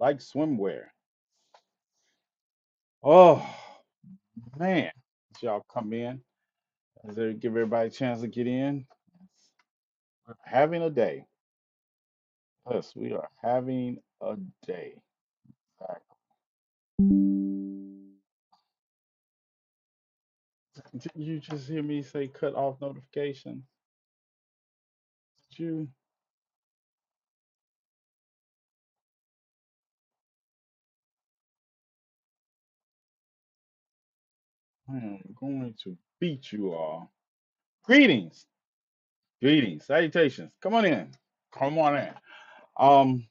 like swimwear. Oh man, as y'all come in, as they give everybody a chance to get in. We're having a day. Yes, we are having a day. Exactly. Did you just hear me say cut off notifications? Did you? I am going to beat you all. Greetings, greetings, salutations. Come on in. Come on in. Um,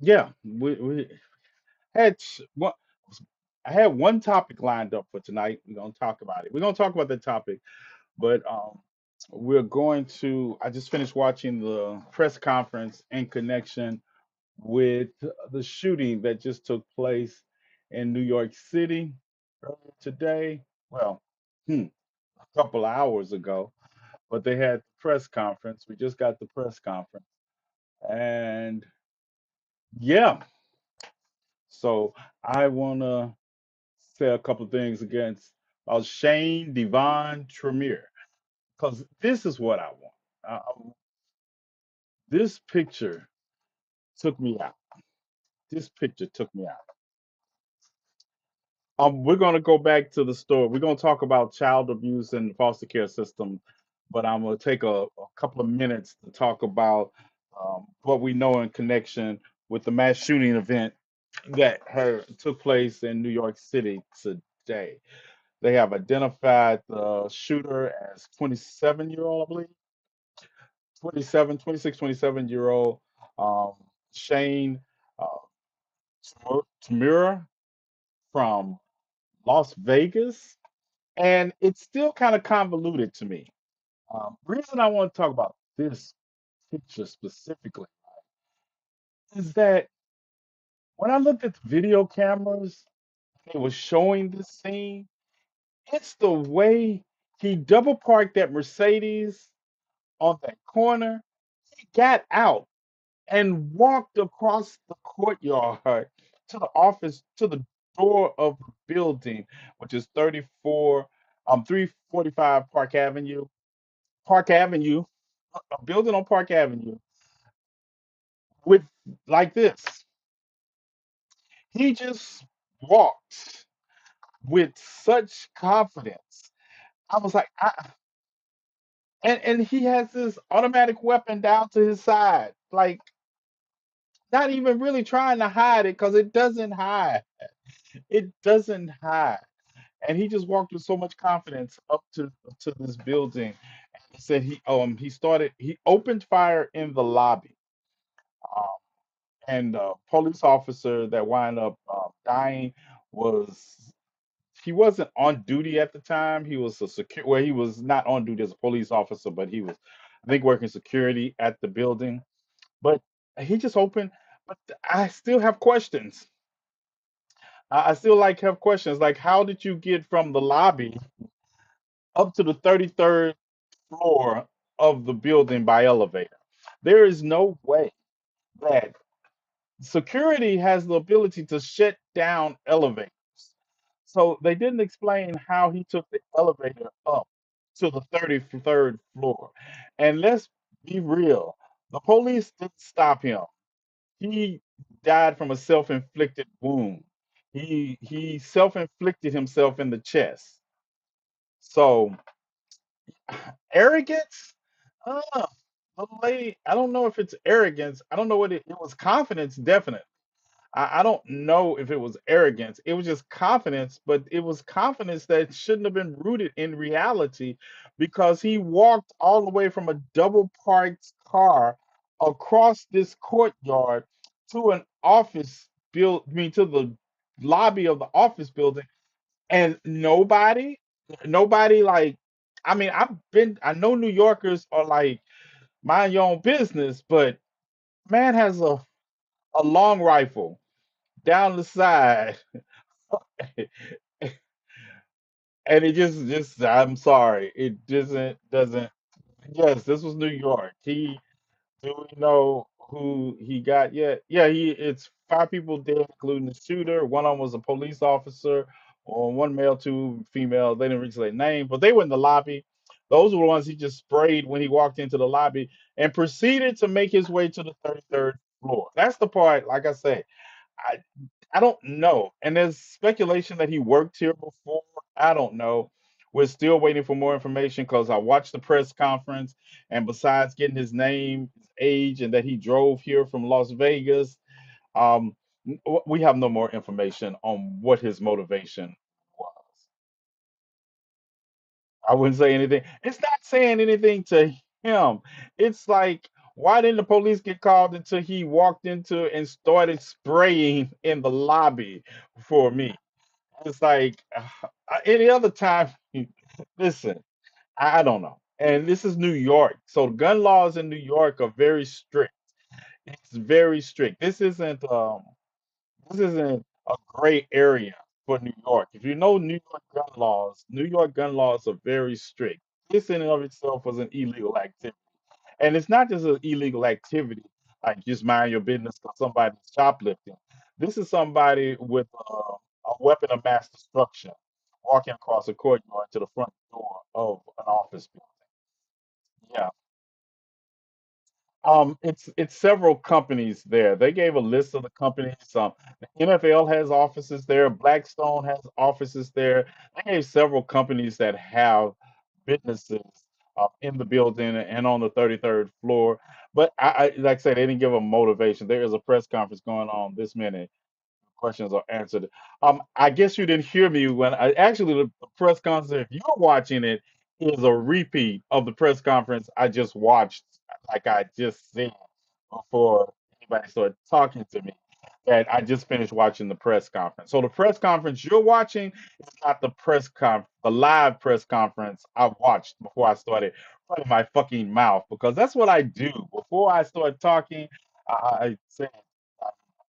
yeah, we had one. I had one topic lined up for tonight. We're gonna talk about it. We're gonna talk about the topic, but we're going to. I just finished watching the press conference in connection with the shooting that just took place in New York City earlier today. Well, a couple of hours ago, but they had the press conference. We just got the press conference, and yeah, so I wanna say a couple of things against Shane Devon Tremere because this is what I want. This picture took me out. This picture took me out. We're going to go back to the story. We're going to talk about child abuse and the foster care system, but I'm going to take a couple of minutes to talk about what we know in connection with the mass shooting event that took place in New York City today. They have identified the shooter as 27-year-old, I believe, 27, 26, 27-year-old um, Shane uh, Tamura from Las Vegas. And it's still kind of convoluted to me. Reason I want to talk about this picture specifically is that when I looked at the video cameras, it was showing this scene. It's the way he double parked that Mercedes on that corner. He got out and walked across the courtyard to the office, to the door of the building, which is 345 Park Avenue. Park Avenue, a building on Park Avenue with like this. He just walked with such confidence. I was like, and he has this automatic weapon down to his side, like not even really trying to hide it because it doesn't hide. It doesn't hide. And he just walked with so much confidence up to this building. He said he opened fire in the lobby. Um, and the police officer that wound up dying was he wasn't on duty at the time. He was a secure well, he was not on duty as a police officer, but he was I think working security at the building. But he just opened. But I still have questions. I still have questions. Like, how did you get from the lobby up to the 33rd floor of the building by elevator? There is no way that security has the ability to shut down elevators. So they didn't explain how he took the elevator up to the 33rd floor. And let's be real, the police didn't stop him. He died from a self-inflicted wound. He self-inflicted himself in the chest. So arrogance? Uh, the lady, I don't know if it's arrogance. I don't know what it was confidence, definitely. I don't know if it was arrogance. It was just confidence, but it was confidence that shouldn't have been rooted in reality because he walked all the way from a double parked car across this courtyard to an office I mean, to the lobby of the office building, and nobody like, I mean, I know New Yorkers are like, mind your own business, but man has a long rifle down the side. And it just I'm sorry, it doesn't yes, this was New York. Do we know who he got yet? Yeah, it's 5 people dead, including the shooter. One of them was a police officer, or one male, two female. They didn't reach their name, but they were in the lobby. Those were the ones he just sprayed when he walked into the lobby and proceeded to make his way to the 33rd floor. That's the part, like I say, I I don't know. And there's speculation that he worked here before. I don't know. We're still waiting for more information because I watched the press conference, and besides getting his name, his age, and that he drove here from Las Vegas, um, we have no more information on what his motivation was. I wouldn't say anything. It's not saying anything to him. It's like, why didn't the police get called until he walked into and started spraying in the lobby for me? It's like any other time. Listen, I don't know. And this is New York, so gun laws in New York are very strict. It's very strict. This isn't a gray area for New York. If you know New York gun laws are very strict. This in and of itself was an illegal activity. And it's not just an illegal activity, like just mind your business because somebody's shoplifting. This is somebody with a weapon of mass destruction walking across a courtyard to the front door of an office building. Yeah. It's several companies there. They gave a list of the companies. The NFL has offices there. Blackstone has offices there. They gave several companies that have businesses in the building and on the 33rd floor. But like I said, they didn't give a motivation. There is a press conference going on this minute. Questions are answered. I guess you didn't hear me when I actually the press conference. If you're watching it, is a repeat of the press conference I just watched, like I just said before anybody started talking to me. That I just finished watching the press conference. So the press conference you're watching is not the live press conference I watched before I started running my fucking mouth because that's what I do before I start talking. I say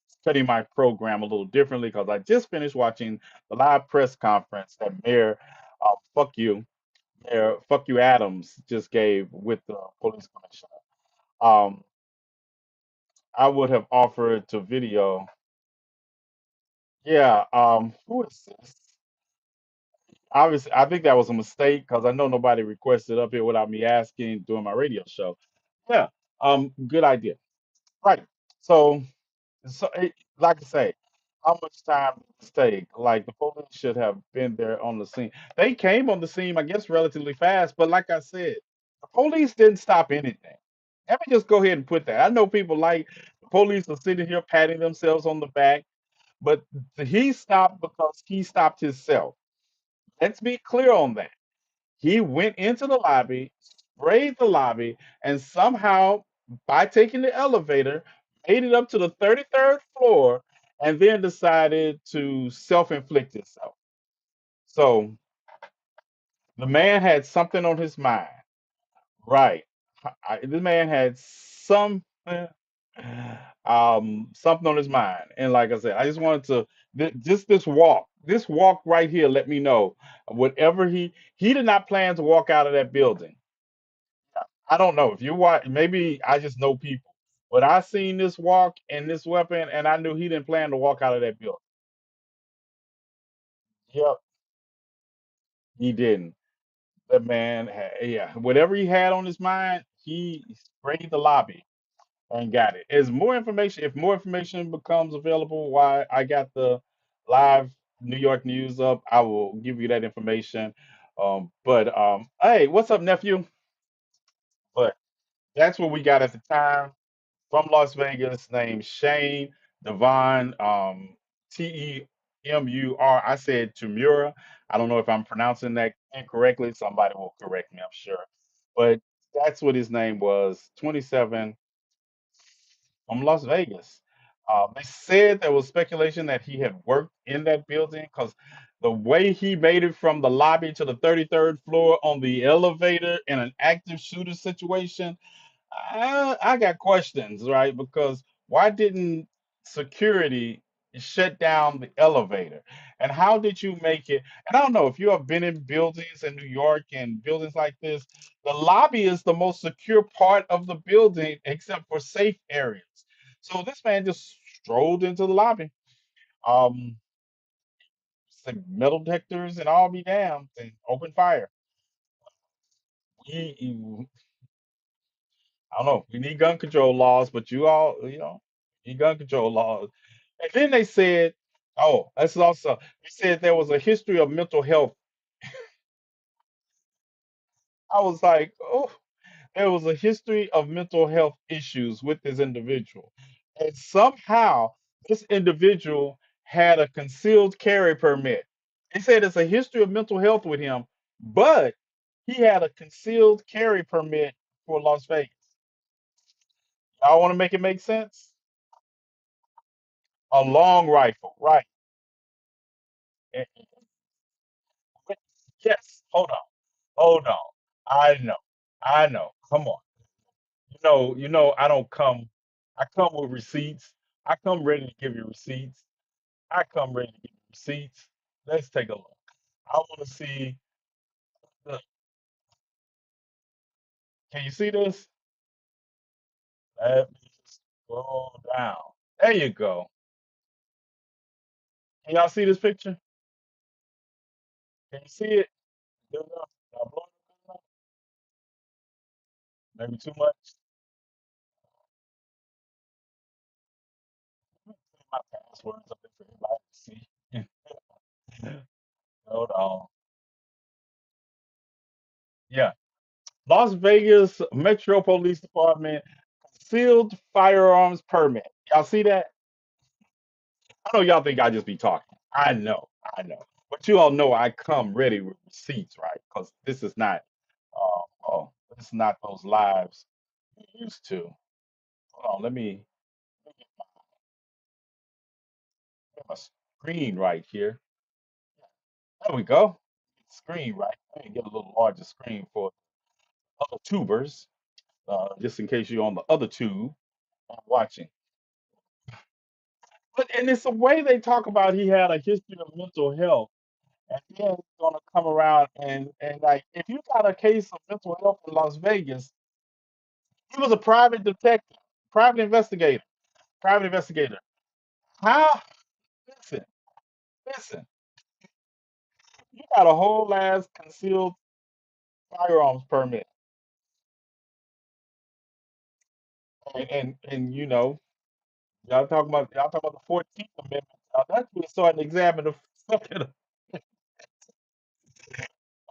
study my program a little differently because I just finished watching the live press conference that Mayor Fuck You Adams just gave with the police commissioner. Um, I would have offered to video. Yeah, who is this? Obviously, I think that was a mistake because I know nobody requested up here without me asking during my radio show. Yeah, good idea. Right. So like I say, how much time did this take? Like the police should have been there on the scene. They came on the scene, I guess, relatively fast. But like I said, the police didn't stop anything. Let me just go ahead and put that. I know people like the police are sitting here patting themselves on the back, but he stopped because he stopped himself. Let's be clear on that. He went into the lobby, sprayed the lobby, and somehow, by taking the elevator, made it up to the 33rd floor and then decided to self inflict himself. So the man had something on his mind. Right. The man had something on his mind. And like I said, I just wanted to, just this walk right here, let me know. Whatever he did not plan to walk out of that building. I don't know if you watch. Maybe I just know people, but I seen this walk and this weapon, and I knew he didn't plan to walk out of that building. Yep, he didn't. The man, yeah, whatever he had on his mind, he sprayed the lobby and got it. As more information, if more information becomes available, why I got the live New York news up, I will give you that information. But hey, what's up, nephew? But that's what we got at the time. From Las Vegas named Shane Devon, Temur. I said Tamura. I don't know if I'm pronouncing that incorrectly. Somebody will correct me, I'm sure. But that's what his name was. 27 from Las Vegas. They said there was speculation that he had worked in that building because the way he made it from the lobby to the 33rd floor on the elevator in an active shooter situation, I got questions, right? Because why didn't security shut down the elevator? And how did you make it? And I don't know if you have been in buildings in New York and buildings like this, the lobby is the most secure part of the building except for safe areas. So this man just strolled into the lobby. Um, some metal detectors and all be damned, and open fire. We, I don't know. We need gun control laws, but need gun control laws. And then they said, oh, that's also, they said there was a history of mental health. I was like, oh, there was a history of mental health issues with this individual. And somehow this individual had a concealed carry permit. They said it's a history of mental health with him, but he had a concealed carry permit for Las Vegas. Y'all want to make it make sense? A long rifle, right? Eh, but yes, hold on. I know, I know. Come on. I don't come. I come with receipts. I come ready to give you receipts. I come ready to give you receipts. Let's take a look. I want to see. The, can you see this? Let me just scroll down. There you go. Can y'all see this picture? Can you see it? Good enough? Y'all blowing it good enough? Maybe too much. My passwords up there for everybody to see. Hold on. Yeah. Las Vegas Metro Police Department concealed firearms permit. Y'all see that? I know y'all think I just be talking. I know. But you all know I come ready with receipts, right? Because this is not, this is not those lives we used to. Hold on, let me get my screen right here. There we go. Screen right. Let me get a little larger screen for other tubers, just in case you're on the other tube watching. But and it's the way they talk about he had a history of mental health, and then he's gonna come around and like if you got a case of mental health in Las Vegas, he was a private detective, private investigator, private investigator. How? Listen, listen. You got a whole ass concealed firearms permit, and y'all talking about the 14th Amendment. That's we starting to examine the fucking.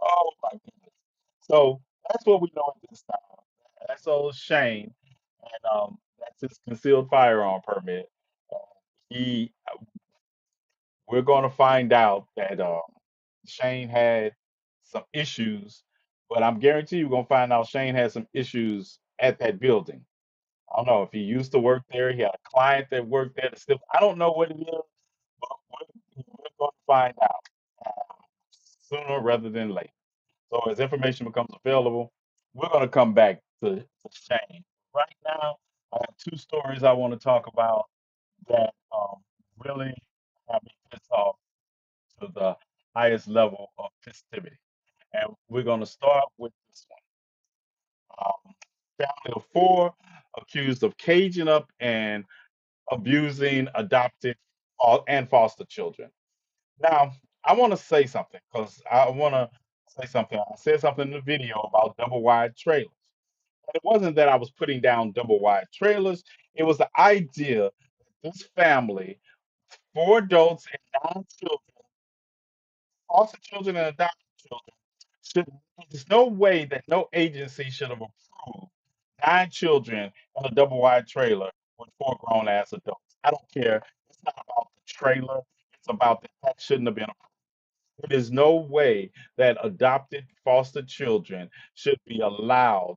Oh my goodness. So that's what we know at this time. That's old Shane, and that's his concealed firearm permit. Uh, he, we're going to find out that Shane had some issues, but I'm guarantee you we're going to find out Shane had some issues at that building. I don't know if he used to work there. He had a client that worked there. That still, I don't know what it is, but we're going to find out sooner rather than later. So as information becomes available, we're going to come back to Shane. Right now, I have two stories I want to talk about that really have me pissed off to the highest level of festivity. And we're going to start with this one. Family of four accused of caging up and abusing adopted and foster children. Now, I want to say something because I want to say something. I said something in the video about double wide trailers. And it wasn't that I was putting down double wide trailers, it was the idea that this family, four adults and nine children, foster children and adopted children, should there's no way that no agency should have approved nine children and a double wide trailer with four grown ass adults. I don't care. It's not about the trailer. It's about that shouldn't have been it is no way that adopted foster children should be allowed.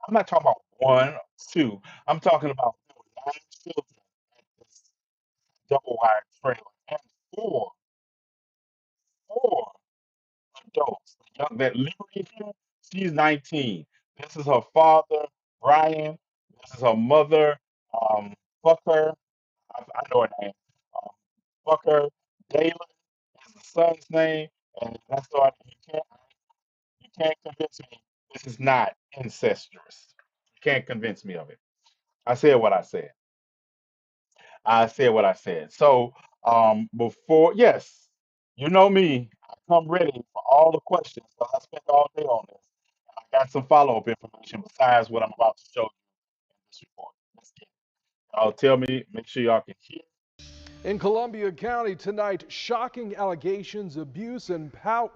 I'm not talking about one, two. I'm talking about nine children at this double wide trailer and four adults. The young, that Liberty here, she's 19. This is her father, Brian. This is her mother, fuck her. I know her name. Um, fuck her. Galen is the son's name. And that's why you can't convince me this is not incestuous. You can't convince me of it. I said what I said. I said what I said. So before, yes, you know me, I come ready for all the questions, but I spent all day on this. I got some follow-up information besides what I'm about to show you in this report. Let's get it. Y'all tell me, make sure y'all can hear. In Columbia County tonight, shocking allegations, abuse, and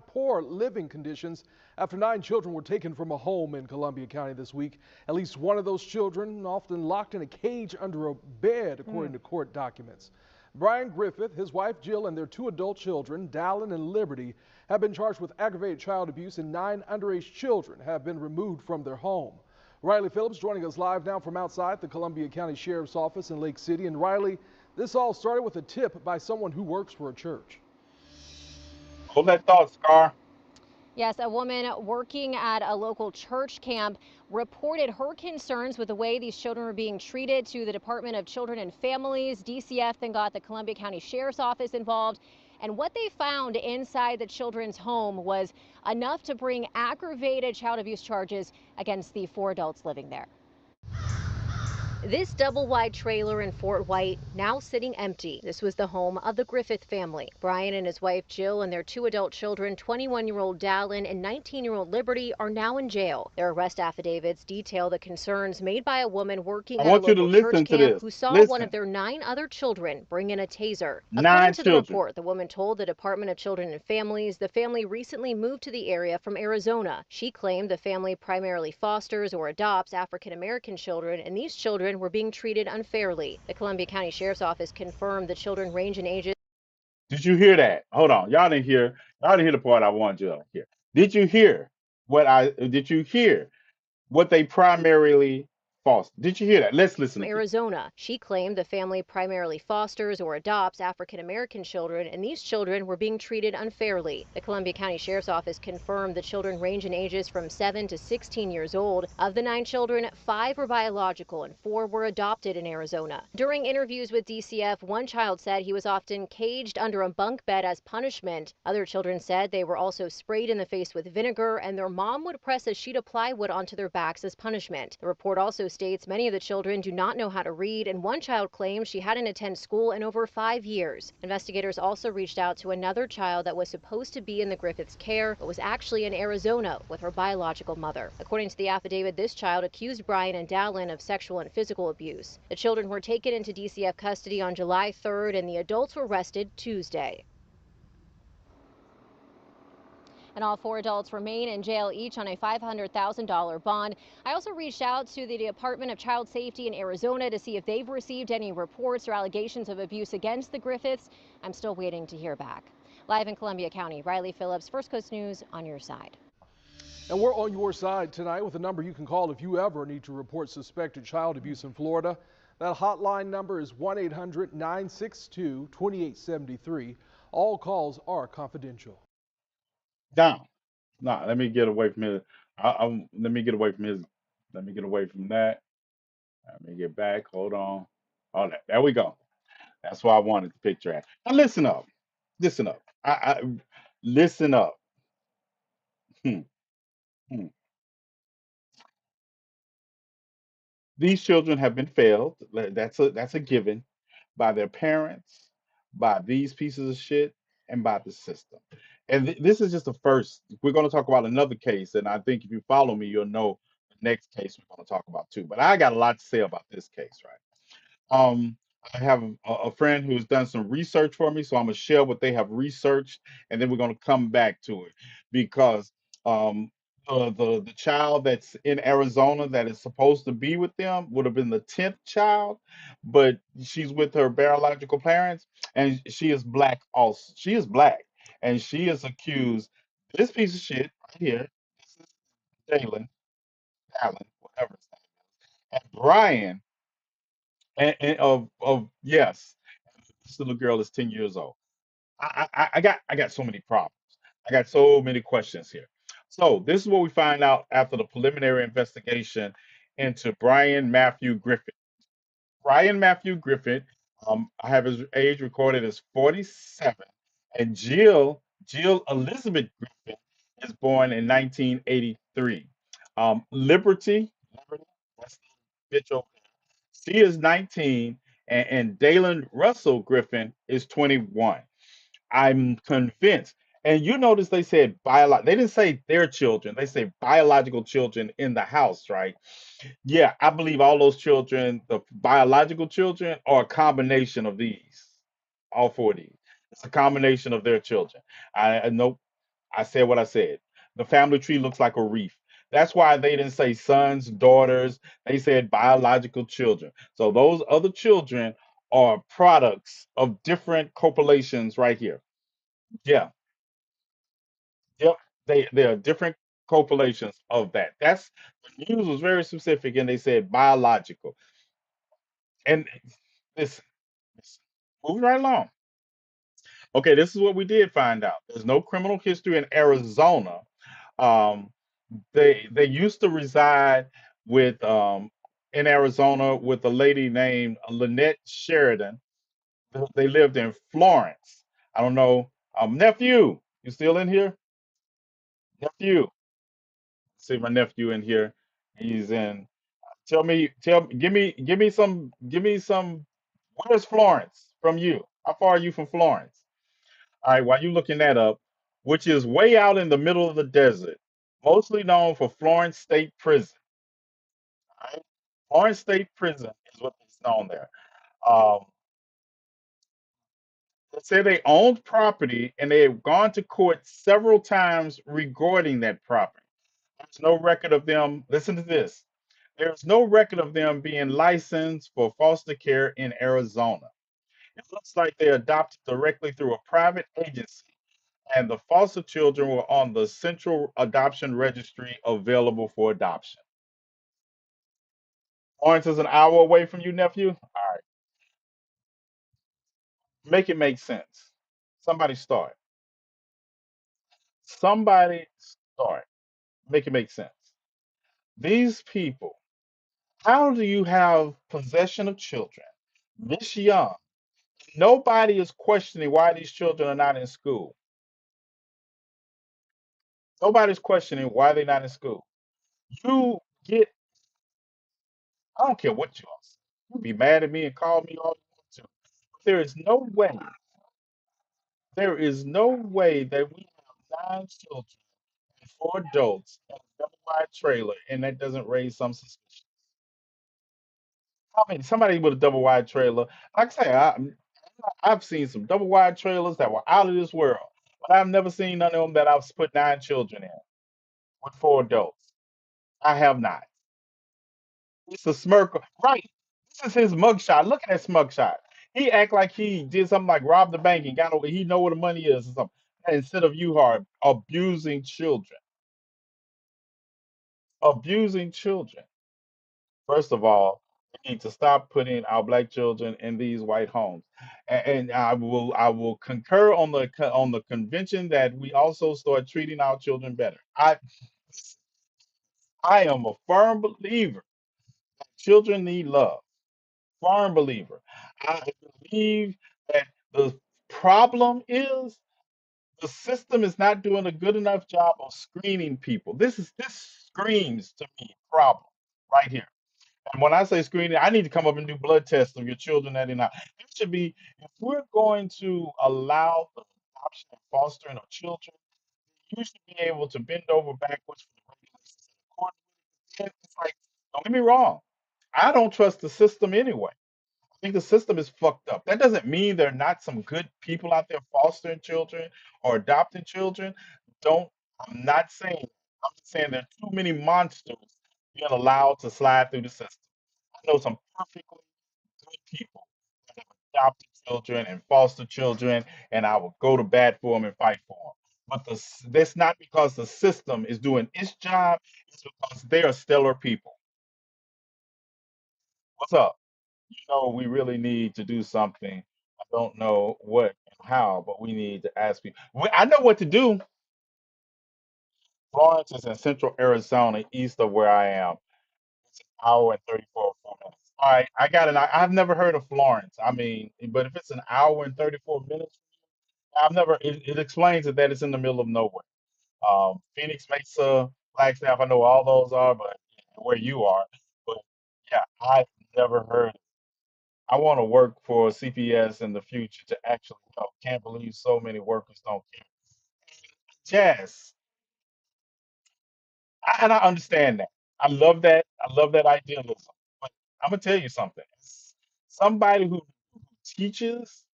poor living conditions after 9 children were taken from a home in Columbia County this week. At least one of those children often locked in a cage under a bed, according to court documents. Brian Griffith, his wife Jill, and their 2 adult children, Dallin and Liberty, have been charged with aggravated child abuse, and 9 underage children have been removed from their home. Riley Phillips joining us live now from outside the Columbia County Sheriff's Office in Lake City. And Riley, this all started with a tip by someone who works for a church. Hold that thought, Scar. Yes, a woman working at a local church camp reported her concerns with the way these children were being treated to the Department of Children and Families. DCF then got the Columbia County Sheriff's Office involved. And what they found inside the children's home was enough to bring aggravated child abuse charges against the 4 adults living there. This double-wide trailer in Fort White now sitting empty. This was the home of the Griffith family. Brian and his wife Jill and their 2 adult children, 21-year-old Dallin and 19-year-old Liberty, are now in jail. Their arrest affidavits detail the concerns made by a woman working I at a want you to local church listen to camp this. who saw one Listen, of their 9 other children bring in a taser. According nine to the children. report, the woman told the Department of Children and Families the family recently moved to the area from Arizona. She claimed the family primarily fosters or adopts African-American children, and these children were being treated unfairly. The Columbia County Sheriff's Office confirmed the children range in ages. Did you hear that? Hold on. Y'all didn't hear. Y'all didn't hear the part I wanted you to hear. Did you hear did you hear what they primarily foster? Did you hear that? Let's listen again. Arizona. She claimed the family primarily fosters or adopts African-American children, and these children were being treated unfairly. The Columbia County Sheriff's Office confirmed the children range in ages from 7 to 16 years old. Of the 9 children, 5 were biological and 4 were adopted in Arizona. During interviews with DCF, one child said he was often caged under a bunk bed as punishment. Other children said they were also sprayed in the face with vinegar, and their mom would press a sheet of plywood onto their backs as punishment. The report also states many of the children do not know how to read, and one child claims she hadn't attended school in over 5 years. Investigators also reached out to another child that was supposed to be in the Griffiths' care, but was actually in Arizona with her biological mother. According to the affidavit, this child accused Brian and Dallin of sexual and physical abuse. The children were taken into DCF custody on July 3rd, and the adults were arrested Tuesday. And all 4 adults remain in jail, each on a $500,000 bond. I also reached out to the Department of Child Safety in Arizona to see if they've received any reports or allegations of abuse against the Griffiths. I'm still waiting to hear back. Live in Columbia County, Riley Phillips, First Coast News, on your side. And we're on your side tonight with a number you can call if you ever need to report suspected child abuse in Florida. That hotline number is 1-800-962-2873. All calls are confidential. Down. No, let me get away from his. Let me get away from his. Let me get away from that. Let me get back. Hold on. All that. There we go. That's why I wanted the picture at. Now listen up. Listen up. I listen up. Hmm, hmm. These children have been failed. That's a given by their parents, by these pieces of shit, and by the system. And this is just the first. We're going to talk about another case, and I think if you follow me, you'll know the next case we're going to talk about too. But I got a lot to say about this case, right? Um, I have a friend who's done some research for me, so I'm gonna share what they have researched, and then we're gonna come back to it because um, the child that's in Arizona that is supposed to be with them would have been the 10th child, but she's with her biological parents, and she is black also. She is black, and she is accused. This piece of shit right here. This is Jalen Allen, whatever his name is, and Brian and of yes, this little girl is 10 years old. I got so many problems. I got so many questions here. So this is what we find out after the preliminary investigation into Brian Matthew Griffith. Brian Matthew Griffith, I have his age recorded as 47, and Jill Elizabeth Griffith is born in 1983. Liberty, that's the bitch over there. She is 19, and Dalen Russell Griffin is 21. I'm convinced. And you notice they said they didn't say their children. They say biological children in the house, right? Yeah, I believe all those children, the biological children, are a combination of these. All four of these. It's a combination of their children. I know I said what I said. The family tree looks like a reef. That's why they didn't say sons, daughters. They said biological children. So those other children are products of different copullations right here. Yeah. Yep. They are different copullations of that. That's the news was very specific and they said biological. And this moving right along. Okay, this is what we did find out. There's no criminal history in Arizona. Um, they used to reside with in Arizona with a lady named Lynette Sheridan. They lived in Florence. I don't know. Nephew, you still in here? Nephew, see my nephew in here. He's in. Give me some. Where's Florence from you? How far are you from Florence? All right, while you looking that up, which is way out in the middle of the desert, mostly known for Florence State Prison. Right? Florence State Prison is what it's known there. Um, they say they owned property and they have gone to court several times regarding that property. There's no record of them. Listen to this. There's no record of them being licensed for foster care in Arizona. It looks like they adopted directly through a private agency, and the foster children were on the central adoption registry available for adoption. Florence is an hour away from you, nephew. All right, make it make sense. Somebody start. Somebody start. Make it make sense. These people, how do you have possession of children this young? Nobody is questioning why these children are not in school. Nobody's questioning why they're not in school. You get, I don't care what you all say. You be mad at me and call me all you want to. There is no way, there is no way that we have nine children and four adults in a double wide trailer and that doesn't raise some suspicion. I mean, somebody with a double wide trailer, like I say, I've seen some double wide trailers that were out of this world, but I've never seen none of them that I've put nine children in with four adults. I have not. It's a smirk. Right. This is his mugshot. Look at that mugshot. He act like he did something like rob the bank and got over. He know where the money is or something. Instead of you are abusing children. Abusing children. First of all, we need to stop putting our black children in these white homes. And I will concur on the convention that we also start treating our children better. I am a firm believer that children need love. Firm believer. I believe that the problem is the system is not doing a good enough job of screening people. This screams to me problem right here. And when I say screening, I need to come up and do blood tests of your children that are not. It should be if we're going to allow the adoption and fostering of children, you should be able to bend over backwards for the regulations in the court. It's like, don't get me wrong. I don't trust the system anyway. I think the system is fucked up. That doesn't mean there are not some good people out there fostering children or adopting children. Don't, I'm not saying, I'm just saying there are too many monsters being allowed to slide through the system. I know some perfectly good people that have adopted children and foster children, and I will go to bat for them and fight for them. But that's not because the system is doing its job, it's because they are stellar people. What's up? We really need to do something. I don't know what and how, but we need to ask people. I know what to do. Florence is in central Arizona, east of where I am. It's an hour and 34 minutes. All right, I've never heard of Florence. I mean, but if it's an hour and 34 minutes, it explains that it's in the middle of nowhere. Phoenix Mesa, Flagstaff, I know all those are, but where you are. But yeah, I've never heard. I want to work for CPS in the future to actually help. Can't believe so many workers don't care. Jazz, and I understand that. I love that. I love that idealism. But I'm gonna tell you something. As somebody who teaches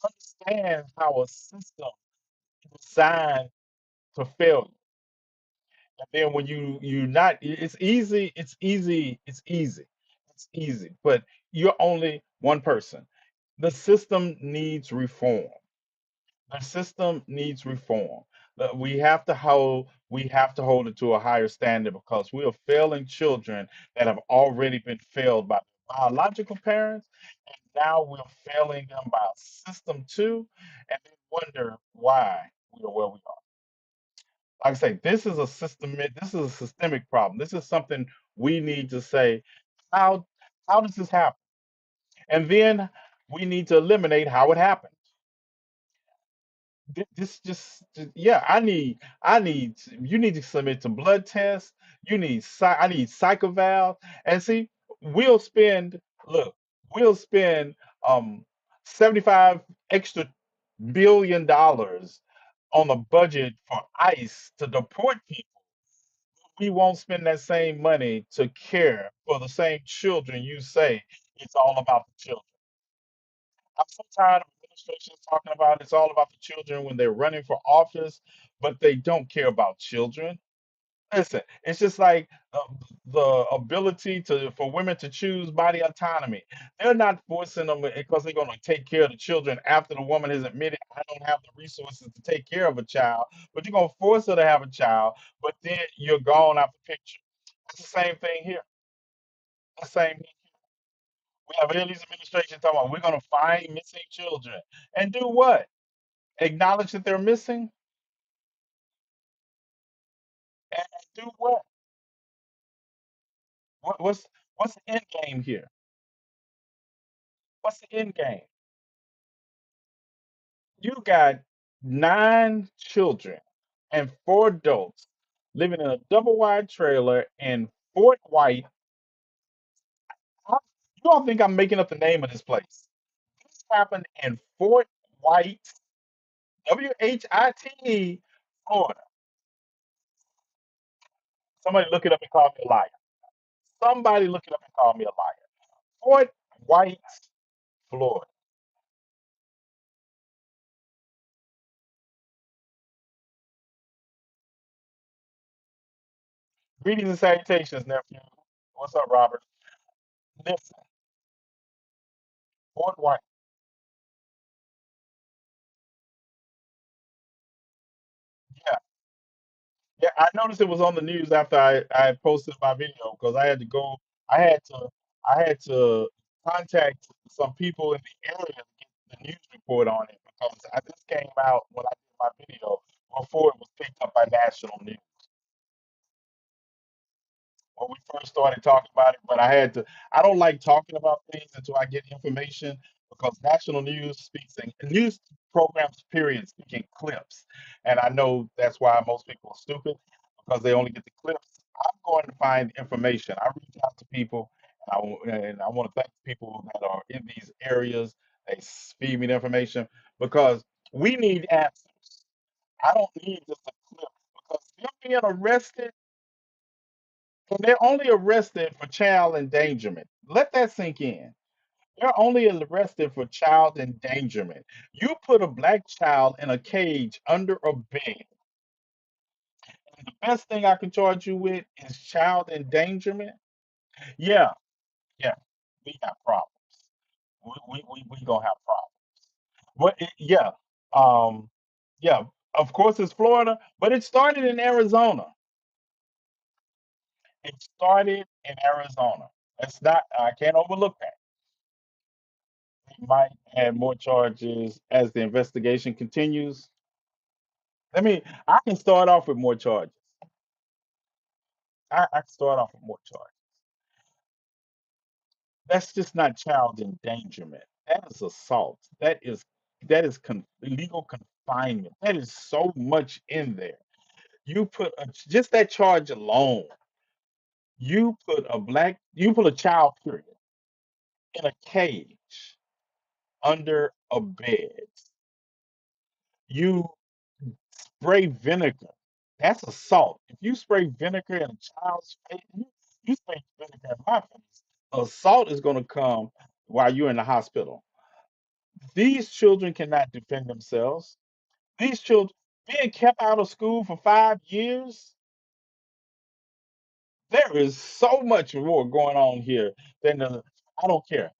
understands how a system is designed to fail. And then when you not, it's easy, it's easy, it's easy, it's easy. But you're only one person. The system needs reform. The system needs reform. We have to hold it to a higher standard because we are failing children that have already been failed by biological parents, and now we're failing them by a system too, and then wonder why we are where we are. Like I say, this is a systemic problem. This is something we need to say, how how does this happen? And then we need to eliminate how it happened. This yeah, you need to submit to blood tests. I need psychoval. And see, we'll spend look, we'll spend 75 extra billion dollars on the budget for ICE to deport people. We won't spend that same money to care for the same children you say it's all about the children. I'm so tired of administrations talking about it's all about the children when they're running for office, but they don't care about children. Listen, it's just like the ability for women to choose body autonomy. They're not forcing them because they're going to take care of the children after the woman has admitted, I don't have the resources to take care of a child, but you're going to force her to have a child, but then you're gone out the picture. It's the same thing here. The same thing. We have Haley's administration talking about we're going to find missing children and do what? Acknowledge that they're missing and do what? What's the end game here? What's the end game? You got 9 children and 4 adults living in a double wide trailer in Fort White. You don't think I'm making up the name of this place? This happened in Fort White, White, Florida. Somebody look it up and call me a liar. Somebody look it up and call me a liar. Fort White, Florida. Greetings and salutations, nephew. What's up, Robert? Listen, Fort White. Yeah, yeah. I noticed it was on the news after I posted my video because I had to go. I had to I had to contact some people in the area to get the news report on it because I just came out when I did my video before it was picked up by national news. When we first started talking about it, but I don't like talking about things until I get information because national news speaks in news programs, period, speak in clips. And I know that's why most people are stupid because they only get the clips. I'm going to find information. I reach out to people and I want to thank people that are in these areas. They feed me the information because we need answers. I don't need just a clip because them being arrested and they're only arrested for child endangerment. Let that sink in. They're only arrested for child endangerment. You put a black child in a cage under a bed, and the best thing I can charge you with is child endangerment. Yeah, yeah, we got problems. We gonna have problems. Yeah, um, yeah. Of course, it's Florida, but it started in Arizona. It started in Arizona. It's not. I can't overlook that. They might add more charges as the investigation continues. I can start off with more charges. I can start off with more charges. That's just not child endangerment. That is assault. Illegal confinement. That is so much in there. Just that charge alone. You put a child, period, in a cage under a bed. You spray vinegar. That's assault. If you spray vinegar in a child's face, you spray vinegar in my face. Assault is going to come while you're in the hospital. These children cannot defend themselves. These children being kept out of school for 5 years, there is so much more going on here than I don't care.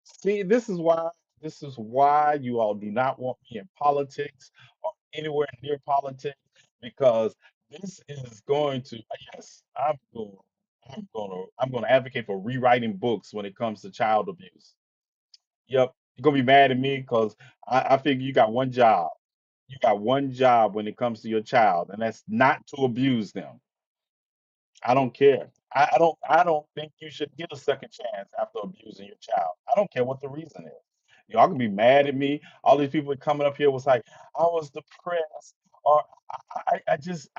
See, this is why you all do not want me in politics or anywhere near politics because this is going to yes, I'm going to advocate for rewriting books when it comes to child abuse. Yep, you're gonna be mad at me because I figure you got one job. You got one job when it comes to your child, and that's not to abuse them. I don't care. I don't think you should get a second chance after abusing your child. I don't care what the reason is. Y'all can be mad at me. All these people coming up here was like, I was depressed, or I just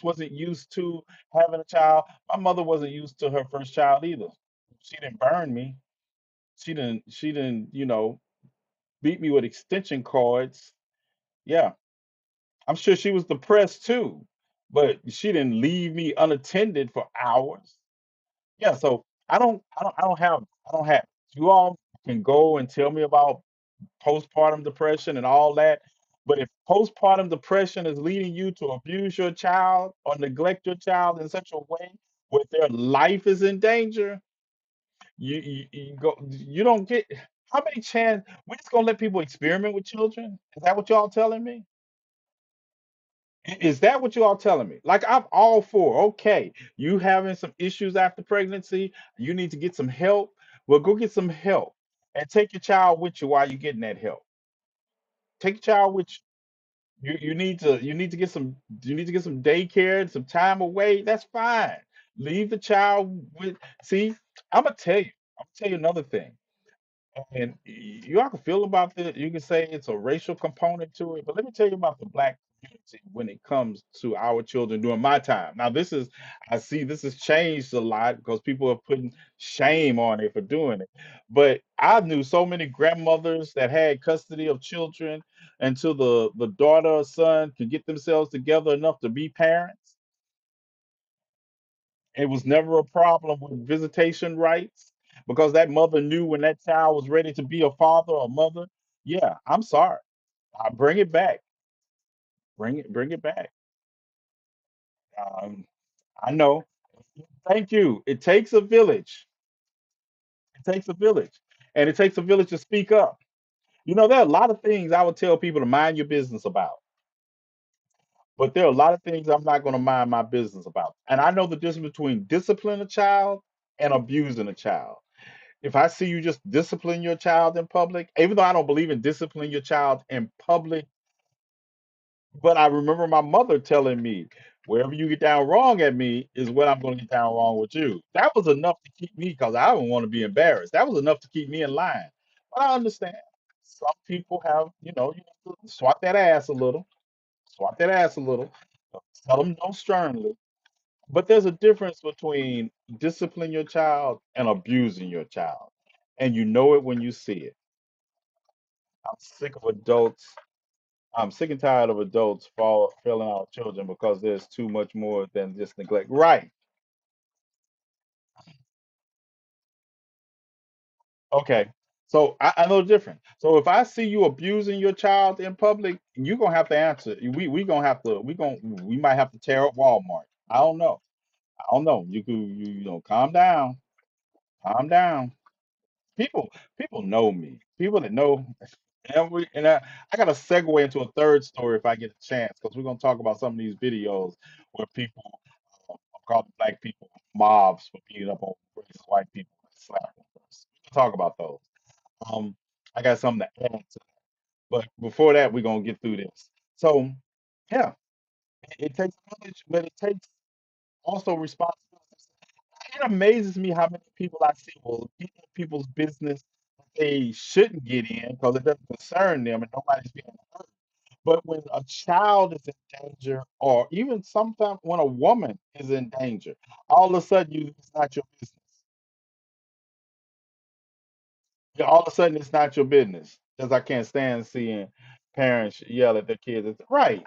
wasn't used to having a child. My mother wasn't used to her first child either. She didn't burn me. She didn't beat me with extension cords. Yeah, I'm sure she was depressed too, but she didn't leave me unattended for hours. Yeah, so I don't have. You all can go and tell me about postpartum depression and all that, but if postpartum depression is leading you to abuse your child or neglect your child in such a way where their life is in danger, you don't get how many chance we're just gonna let people experiment with children? Is that what y'all telling me? Is that what you all telling me? Like I'm all for, okay, you having some issues after pregnancy, you need to get some help. Well, go get some help and take your child with you while you're getting that help. Take your child with you. You need to get some daycare and some time away. That's fine. Leave the child with see, I'm gonna tell you, another thing. And y'all can feel about this. You can say it's a racial component to it, but let me tell you about the black community when it comes to our children during my time. Now, I see this has changed a lot because people are putting shame on it for doing it. But I knew so many grandmothers that had custody of children until the daughter or son could get themselves together enough to be parents. It was never a problem with visitation rights because that mother knew when that child was ready to be a father or mother. Yeah, I'm sorry. I bring it back. Bring it back. Um, I know. Thank you. It takes a village. It takes a village. And it takes a village to speak up. There are a lot of things I would tell people to mind your business about, but there are a lot of things I'm not going to mind my business about. And I know the difference between disciplining a child and abusing a child. If I see you just discipline your child in public, even though I don't believe in disciplining your child in public, but I remember my mother telling me, wherever you get down wrong at me is what I'm going to get down wrong with you. That was enough to keep me because I don't want to be embarrassed. That was enough to keep me in line. But I understand some people have, you need to swat that ass a little, swat that ass a little, tell them no sternly. But there's a difference between disciplining your child and abusing your child. And you know it when you see it. I'm sick of adults. I'm sick and tired of adults failing our children because there's too much more than just neglect. Right. Okay. So I know the difference. So if I see you abusing your child in public, you're gonna have to answer. We gonna have to we might have to tear up Walmart. I don't know. I don't know. Calm down. Calm down. People know me. People that know and I got to segue into a third story if I get a chance because we're gonna talk about some of these videos where people call the black people mobs for beating up on racist white people and slapping them first. We can talk about those. Um, I got something to add to that. But before that, we're gonna get through this. So yeah, it takes a village, but it takes also responsibility. It amazes me how many people I see will get in people's business that they shouldn't get in because it doesn't concern them and nobody's being hurt. But when a child is in danger, or even sometimes when a woman is in danger, all of a sudden it's not your business. Yeah, all of a sudden it's not your business because I can't stand seeing parents yell at their kids. Right.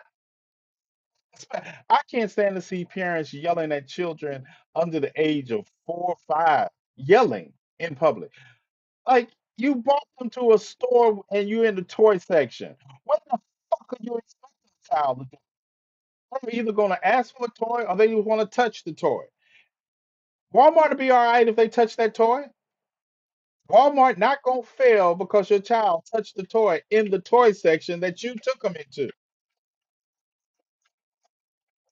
I can't stand to see parents yelling at children under the age of 4 or 5, yelling in public. Like you brought them to a store and you're in the toy section. What the fuck are you expecting a child to do? They're either going to ask for a toy or they want to touch the toy. Walmart will be all right if they touch that toy. Walmart not gonna fail because your child touched the toy in the toy section that you took them into.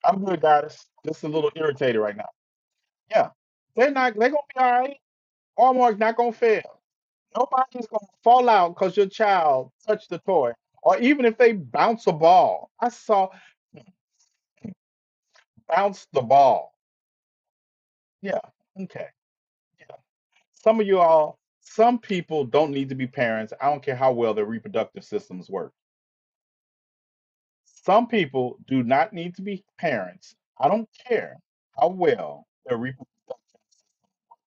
I'm good, guys. Just a little irritated right now. Yeah, they're gonna be all right. Walmart's not gonna fail. Nobody's gonna fall out because your child touched the toy, or even if they bounce a ball. I saw bounce the ball. Yeah, okay. Yeah. Some of you all, some people don't need to be parents. I don't care how well their reproductive systems work. Some people do not need to be parents. I don't care how well their reproductive system.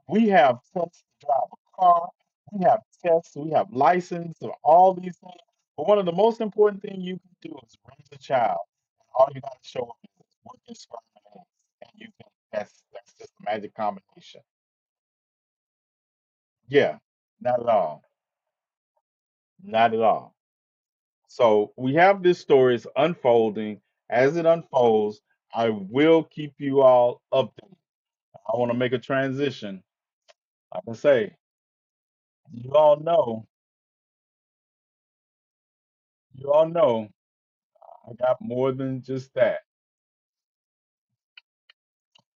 We have tests to drive a car. We have tests. We have license and all these things. But one of the most important things you can do is raise a child. And all you got to show them is what your sperm is, and you can. That's just a magic combination. Yeah, not at all. Not at all. So we have this story is unfolding. As it unfolds, I will keep you all updated. I want to make a transition. Like I say, you all know, you all know, I got more than just that.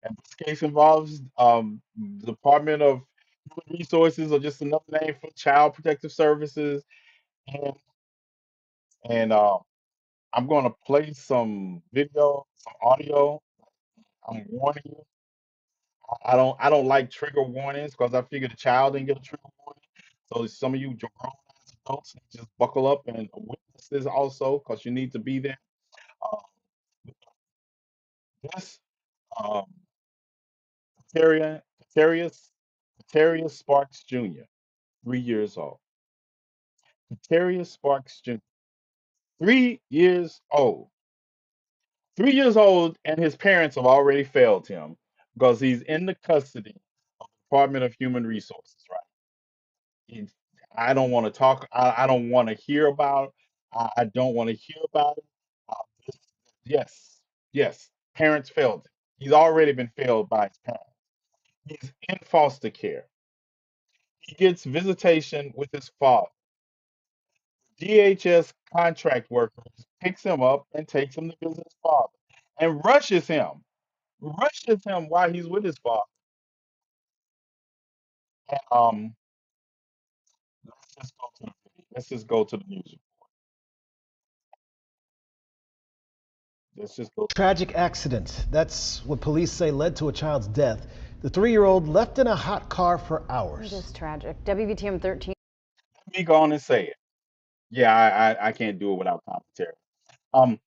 And this case involves Department of Human Resources, or just another name for Child Protective Services. And and I'm going to play some video, some audio. I'm warning you. I don't like trigger warnings because I figure the child didn't get a trigger warning. So some of you grown ass adults just buckle up and witness this also because you need to be there. Uh, this um, Katerius Katerius Sparks Jr., 3 years old. Katerius Sparks Jr., 3 years old. 3 years old, and his parents have already failed him because he's in the custody of the Department of Human Resources, right? It's- I don't want to talk. I don't want to hear about. I don't want to hear about it. Uh, this- yes, yes. Parents failed him. He's already been failed by his parents. He's in foster care. He gets visitation with his father. DHS contract workers picks him up and takes him to visit his father, and rushes him while he's with his father. And let's just go to the video. Let's just go to the music. Let's just go. Tragic accident. That's what police say led to a child's death. The 3-year-old left in a hot car for hours. It is tragic. WVTM 13. Let me go on and say it. Yeah, I can't do it without commentary. Um,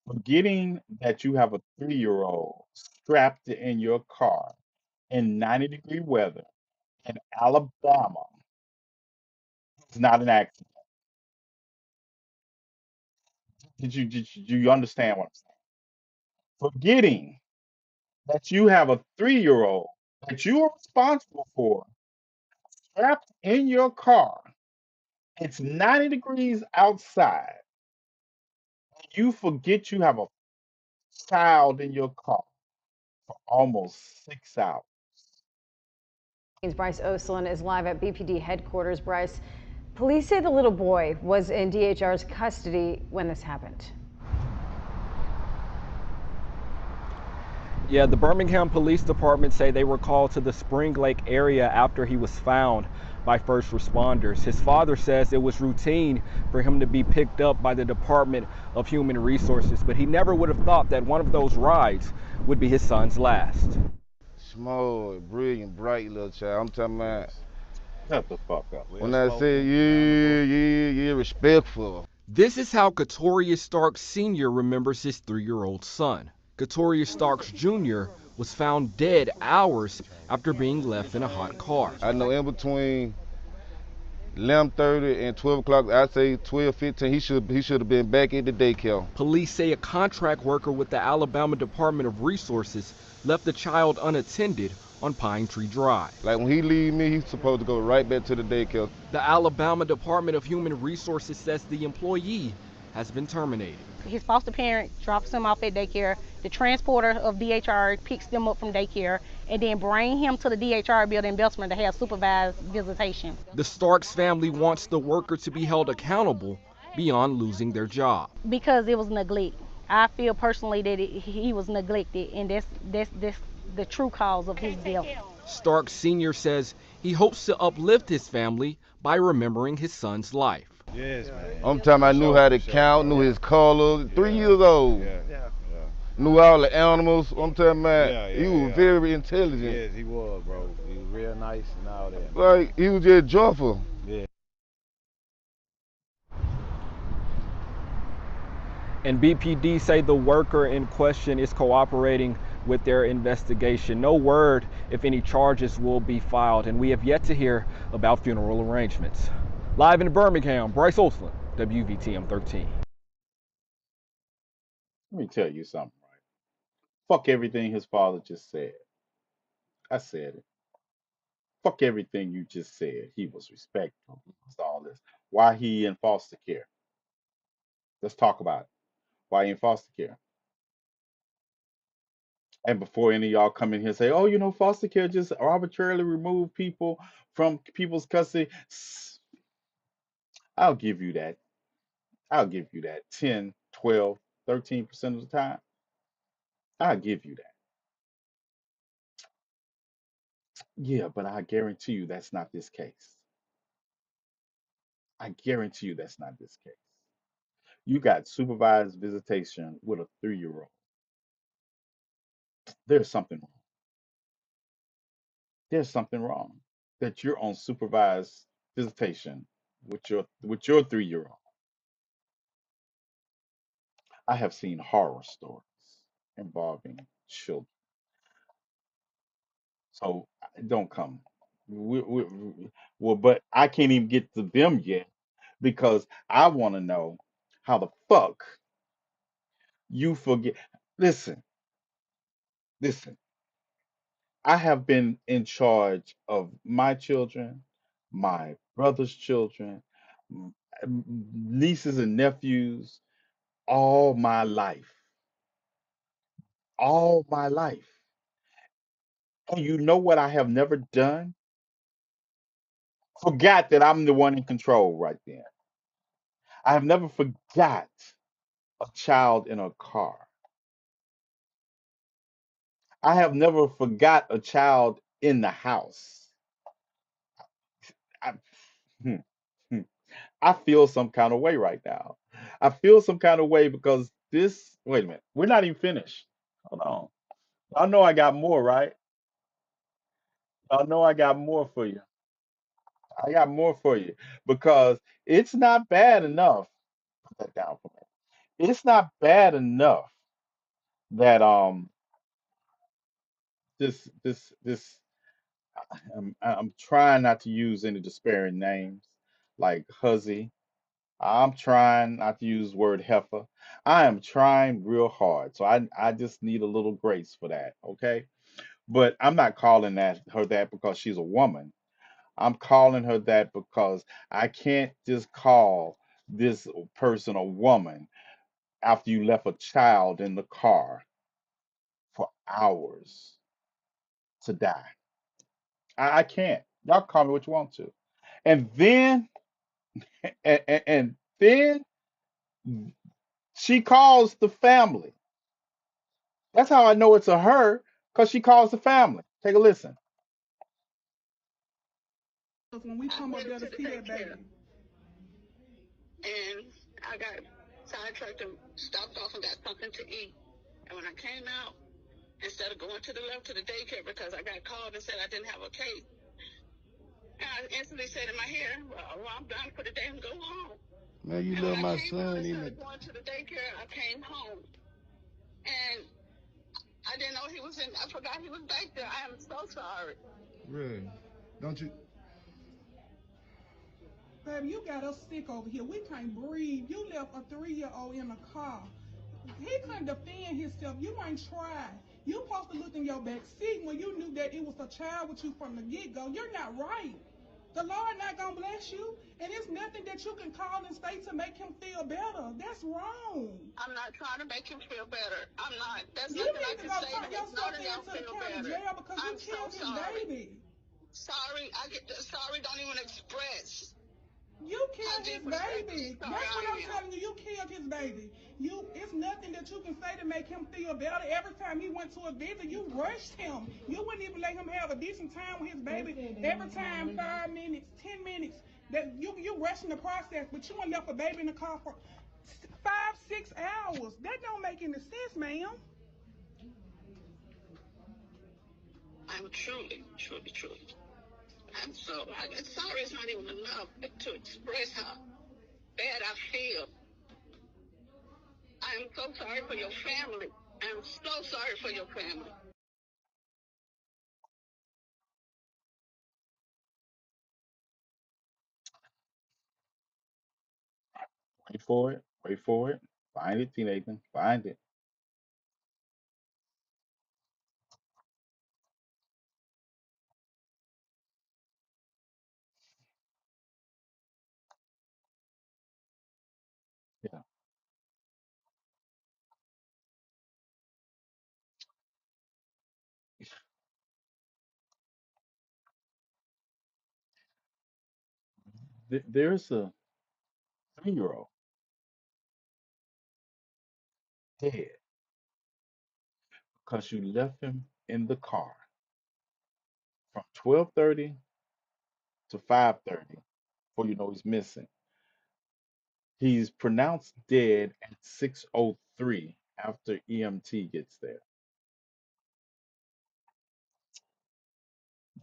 Forgetting that you have a 3-year-old strapped in your car in 90-degree weather in Alabama is not an accident. Do you understand what I'm saying? Forgetting that you have a 3-year-old that you are responsible for trapped in your car. It's 90 degrees outside. You forget you have a child in your car for almost 6 hours. Bryce Oslin is live at BPD headquarters. Bryce, police say the little boy was in DHR's custody when this happened. Yeah, the Birmingham Police Department say they were called to the Spring Lake area after he was found by first responders. His father says it was routine for him to be picked up by the Department of Human Resources, but he never would have thought that one of those rides would be his son's last. Small, brilliant, bright little child. I'm talking about Shut the fuck up. when I say yeah, respectful. This is how Katorius Starks Sr. remembers his 3-year-old son. Katorius Starks Jr. was found dead hours after being left in a hot car. I know in between 11:30 and 12 o'clock, I'd say 12:15, he should have been back at the daycare. Police say a contract worker with the Alabama Department of Resources left the child unattended on Pine Tree Drive. Like when he leave me, he's supposed to go right back to the daycare. The Alabama Department of Human Resources says the employee has been terminated. His foster parent drops him off at daycare. The transporter of DHR picks them up from daycare and then bring him to the DHR building in Bessemer to have supervised visitation. The Starks family wants the worker to be held accountable beyond losing their job. Because it was neglect. I feel personally that he was neglected, and that's the true cause of his death. Stark Sr. says he hopes to uplift his family by remembering his son's life. Yes, man. I'm talking, I knew how to count, knew his color, 3 years old. Knew all the animals. I'm talking about, he was very intelligent. Yes, he was, bro. He was real nice and all that. Like, he was just joyful. Yeah. And BPD say the worker in question is cooperating with their investigation. No word if any charges will be filed, and we have yet to hear about funeral arrangements. Live in Birmingham, Bryce Olsland, WVTM 13. Let me tell you something, right? Fuck everything his father just said. I said it. Fuck everything you just said. He was respectful. He was all this. Why he in foster care? Let's talk about it. Why he in foster care? And before any of y'all come in here and say, oh, foster care just arbitrarily remove people from people's custody. I'll give you that. I'll give you that 10, 12, 13% of the time. I'll give you that. Yeah, but I guarantee you that's not this case. I guarantee you that's not this case. You got supervised visitation with a 3-year-old. There's something wrong. There's something wrong that you're on supervised visitation with your 3-year-old. I have seen horror stories involving children. So don't come. Well, but I can't even get to them yet because I want to know how the fuck you forget. Listen, listen. I have been in charge of my children, my brother's children, m- nieces and nephews all my life. All my life. And you know what I have never done? Forgot that I'm the one in control right there. I have never forgot a child in a car. I have never forgot a child in the house. I, hmm, hmm. I feel some kind of way right now. I feel some kind of way because wait a minute, we're not even finished. Hold on. Y'all know I got more, right? Y'all know I got more for you. I got more for you because it's not bad enough. Put that down for me. It's not bad enough that this I'm trying not to use any disparaging names like Huzzy. I'm trying not to use the word heifer. I am trying real hard. So I just need a little grace for that, okay? But I'm not calling her that because she's a woman. I'm calling her that because I can't just call this person a woman after you left a child in the car for hours to die. I can't. Y'all call me what you want to. And then and then she calls the family. That's how I know it's a her, because she calls the family. Take a listen. When we come up there to see that baby. And I got sidetracked and stopped off and got something to eat. And when I came out, instead of going to the left to the daycare because I got called and said I didn't have a case, I instantly said in my head, well, I'm done for the day and go home. Man, you love my son. Instead of going to the daycare, I came home. And I didn't know he was in. I forgot he was back there. I am so sorry. Really? Don't you? Baby, you got us sick over here. We can't breathe. You left a 3-year-old in a car. He couldn't defend himself. You ain't tried. You supposed to look in your back seat when you knew that it was a child with you from the get-go. You're not right. The Lord not gonna bless you, and it's nothing that you can call and say to make him feel better. That's wrong. I'm not trying to make him feel better. I'm not. There's You nothing I need to can go say to turn make none yourself of y'all into the feel county better. jail because you I'm so killed his sorry. baby. Sorry, sorry. Don't even express You how killed his deeply baby. sorry That's what I I'm am. telling you. You killed his baby. It's nothing that you can say to make him feel better. Every time he went to a visit, you rushed him. You wouldn't even let him have a decent time with his baby. Every time, 5 minutes, 10 minutes, that you rushing the process. But you ain't left a baby in the car for 5, 6 hours. That don't make any sense, ma'am. I'm truly. I'm sorry it's not even enough to express how bad I feel. I'm so sorry for your family. I'm so sorry for your family. Wait for it. Wait for it. Find it, TNathan. Find it. Yeah. There's a 3-year-old dead because you left him in the car from 12:30 to 5:30 before you know he's missing. He's pronounced dead at 6:03 after EMT gets there.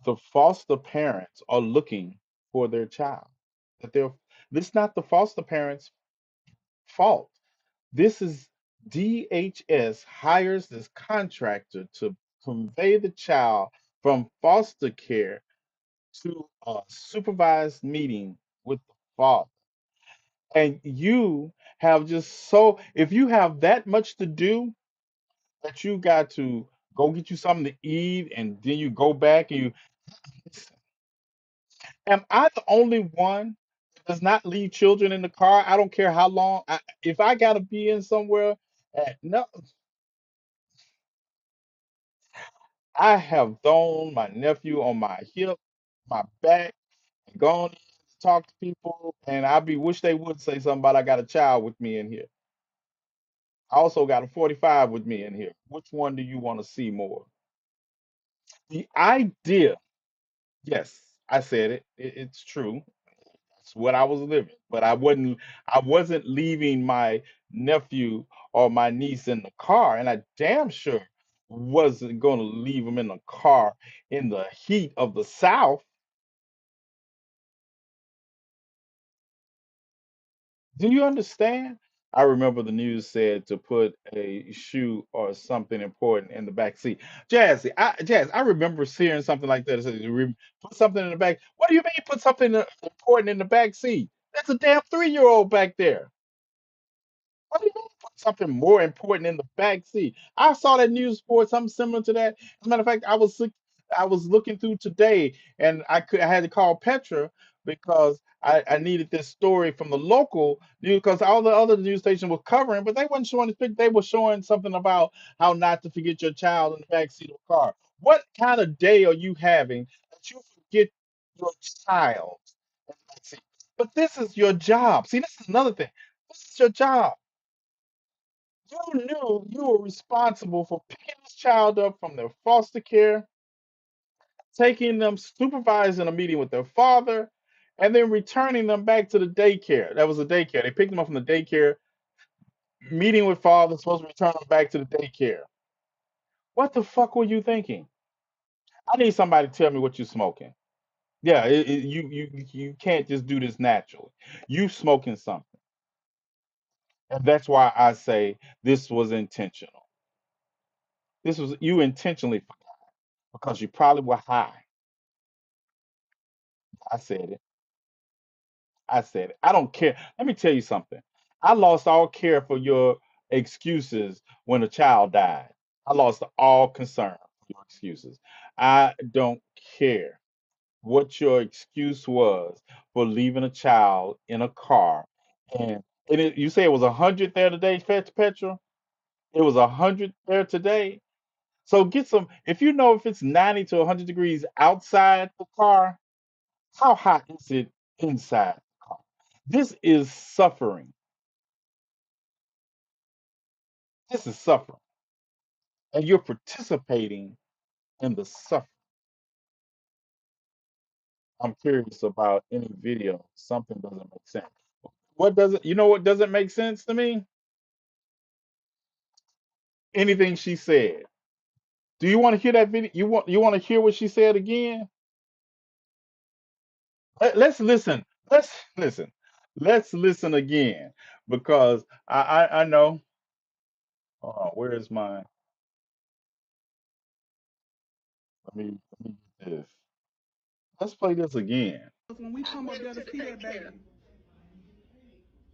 The foster parents are looking for their child. That they're This is not the foster parents' fault. This is DHS hires this contractor to convey the child from foster care to a supervised meeting with the father. And you have just so, if you have that much to do that you got to go get you something to eat and then you go back and you, am I the only one that does not leave children in the car? I don't care how long. If I got to be in somewhere, no, I have thrown my nephew on my hip, my back, and gone in to talk to people, and I be wish they would say something about I got a child with me in here. I also got a 45 with me in here. Which one do you want to see more? The idea, yes, I said it. It's true. That's what I was living. But I wasn't leaving my nephew or my niece in the car, and I damn sure wasn't gonna leave them in the car in the heat of the South. Do you understand? I remember the news said to put a shoe or something important in the back seat. Jazz, I remember hearing something like that. It said, put something in the back. What do you mean put something important in the back seat? That's a damn 3-year-old back there. What do you mean put something more important in the back seat? I saw that news report, something similar to that. As a matter of fact, I was looking through today, and I had to call Petra because I needed this story from the local news because all the other news stations were covering, but they weren't showing this. They were showing something about how not to forget your child in the back seat of a car. What kind of day are you having that you forget your child in the back seat? But this is your job. See, this is another thing. This is your job. You knew you were responsible for picking this child up from their foster care, taking them, supervising a meeting with their father, and then returning them back to the daycare. That was the daycare. They picked them up from the daycare, meeting with father, supposed to return them back to the daycare. What the fuck were you thinking? I need somebody to tell me what you're smoking. Yeah, you can't just do this naturally. You smoking something, and that's why I say this was intentional. This was you intentionally forgot because you probably were high. I said it. I said it. I don't care. Let me tell you something. I lost all care for your excuses when a child died. I lost all concern for your excuses. I don't care what your excuse was for leaving a child in a car. And you say it was 100 there today, fetch petrol? It was 100 there today. So get some, if you know if it's 90 to 100 degrees outside the car, how hot is it inside the car? This is suffering. This is suffering. And you're participating in the suffering. I'm curious about any video. Something doesn't make sense. You know what doesn't make sense to me? Anything she said. Do you want to hear that video? You want to hear what she said again? Let's listen. Let's listen. Let's listen again because I know. Hold on, where is my? Let me get this. Let's play this again. When we come up there to see that baby.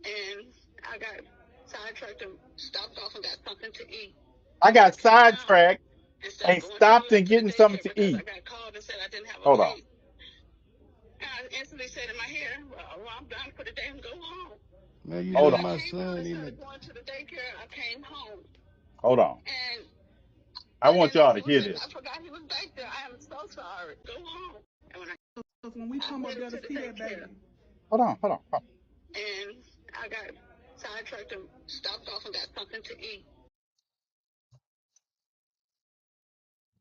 And I got sidetracked and stopped off and got something to eat. I got sidetracked Instead of and going to the stopped left and to the getting something daycare to because I eat. got called and said I didn't have a Hold on. case. And I instantly said in my hair, well, I'm done for the day and go home. Man, you Hold left on. my son Instead in of going to the daycare, I came home. Hold on. And I I want didn't know y'all he to was hear in, this. I forgot he was back there. I am so sorry. Go home. And When we come up there to see that baby. Hold on. Hold on. Hold on. And I got sidetracked and stopped off and got something to eat.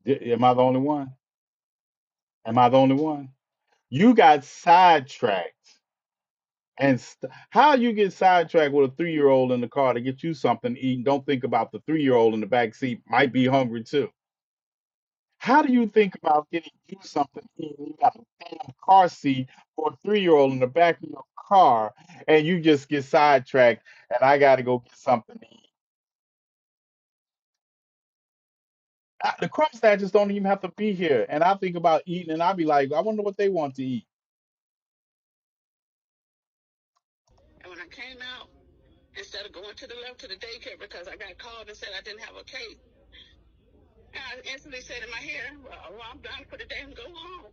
Am I the only one? Am I the only one? You got sidetracked. How you get sidetracked with a 3-year-old in the car to get you something to eat and don't think about the 3-year-old in the back seat might be hungry too? How do you think about getting you something to eat? You got a damn car seat for a 3-year-old in the back of your car, and you just get sidetracked, and I got to go get something to eat. The crumb snatchers don't even have to be here, and I think about eating, and I be like, I wonder what they want to eat. And when I came out, instead of going to the left to the daycare because I got called and said I didn't have a case, and I instantly said in my hair, well, I'm done for the day and go home.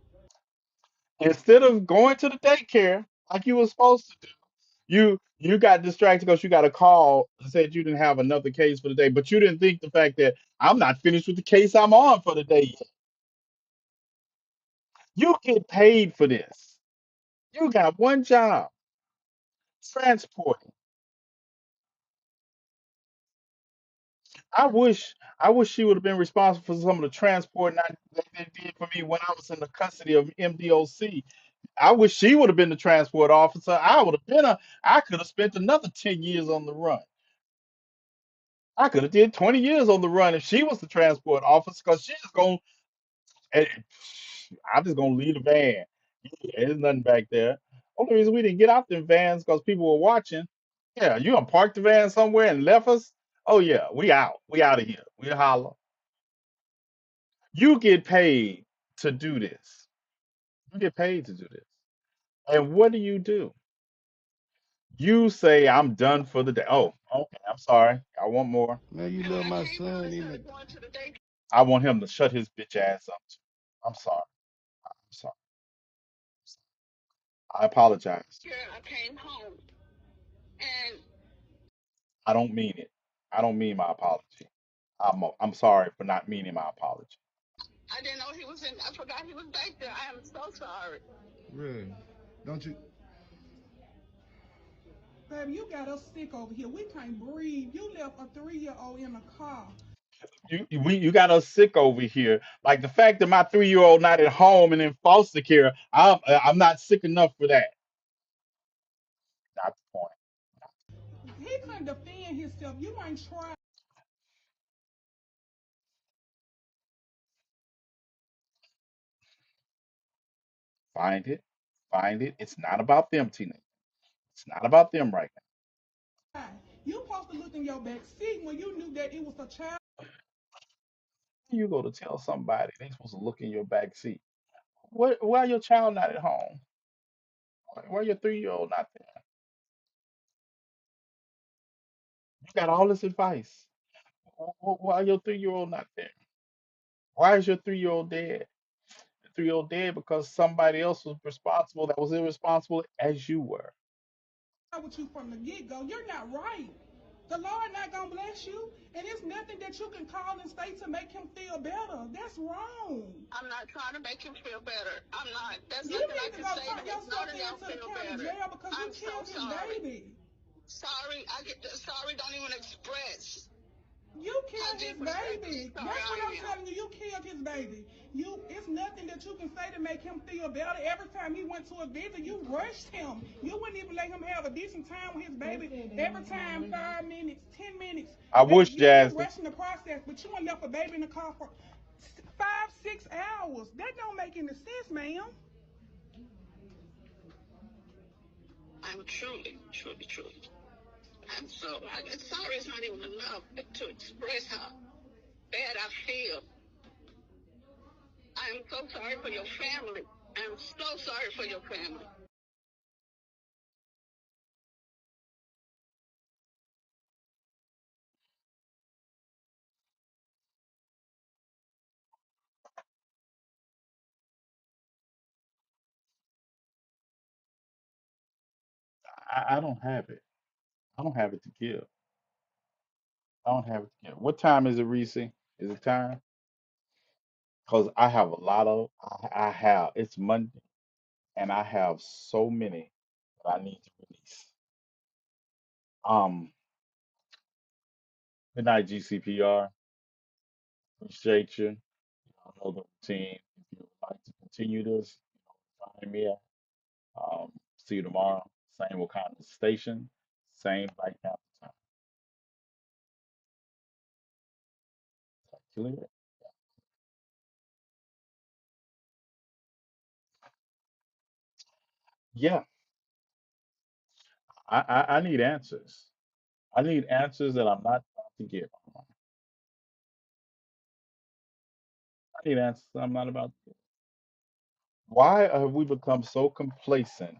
Instead of going to the daycare like you were supposed to do, you got distracted because you got a call that said you didn't have another case for the day, but you didn't think the fact that I'm not finished with the case I'm on for the day yet. You get paid for this. You got one job, transporting. I wish she would have been responsible for some of the transport that they did for me when I was in the custody of MDOC. I wish she would have been the transport officer. I could have spent another 10 years on the run. I could have did 20 years on the run if she was the transport officer because she's just going to, I'm just going to leave the van. Yeah, there's nothing back there. Only reason we didn't get out them vans because people were watching. Yeah, you gonna park the van somewhere and left us? Oh yeah, we out. We out of here. We holler. You get paid to do this. You get paid to do this. And what do? You say I'm done for the day. Oh, okay. I'm sorry. I want more. Man, you left my son in the. I want him to shut his bitch ass up. Too. I'm sorry. I'm sorry. I apologize. Here I came home, and I don't mean it. I don't mean my apology. I'm sorry for not meaning my apology. I didn't know he was in. I forgot he was back there. I am so sorry. Really? Don't you? Baby, you got us sick over here. We can't breathe. You left a 3-year-old in a car. You got us sick over here. Like the fact that my 3-year-old not at home and in foster care, I'm not sick enough for that. Not the point. He couldn't defend himself. You ain't trying. Find it. Find it. It's not about them, Tina. It's not about them right You supposed to look in your back seat when you knew that it was a child. You go to tell somebody they supposed to look in your back seat. Why your child not at home? Why your 3-year-old not there? You got all this advice. Why your 3-year-old not there? Why is your 3-year-old dead? The 3-year-old dead because somebody else was responsible that was irresponsible as you were. With you from the get-go, you're not right. The Lord not gonna bless you, and it's nothing that you can call and say to make him feel better. That's wrong. I'm not trying to make him feel better. I'm not. There's You nothing I need to can go say to turn make none yourself of y'all into the feel county better. jail because you I'm so killed his sorry. baby. Sorry, I get sorry. Don't even express You how killed his disrespectfully baby. sorry That's what I'm I am. telling you. You killed his baby. It's nothing that you can say to make him feel better. Every time he went to a visit, you rushed him. You wouldn't even let him have a decent time with his baby. Every time, 5 minutes, 10 minutes. I wish, You're Jazzy. rushing the process, but you left a baby in the car for 5, 6 hours. That don't make any sense, ma'am. I'm truly. I'm so. Sorry is not even enough to express how bad I feel. I am so sorry for your family. I'm so sorry for your family. I don't have it. I don't have it to give. I don't have it to give. What time is it, Reese? Is it time? Because I have a lot of. I have. It's Monday, and I have so many that I need to release. Um, Good night, GCPR. Appreciate you. I know the routine. If you would like to continue this, find me. See you tomorrow. Same Wakanda station, same Black Panther time. Clear? Yeah, I need answers. I need answers that I'm not about to give. I need answers that I'm not about to give. Why have we become so complacent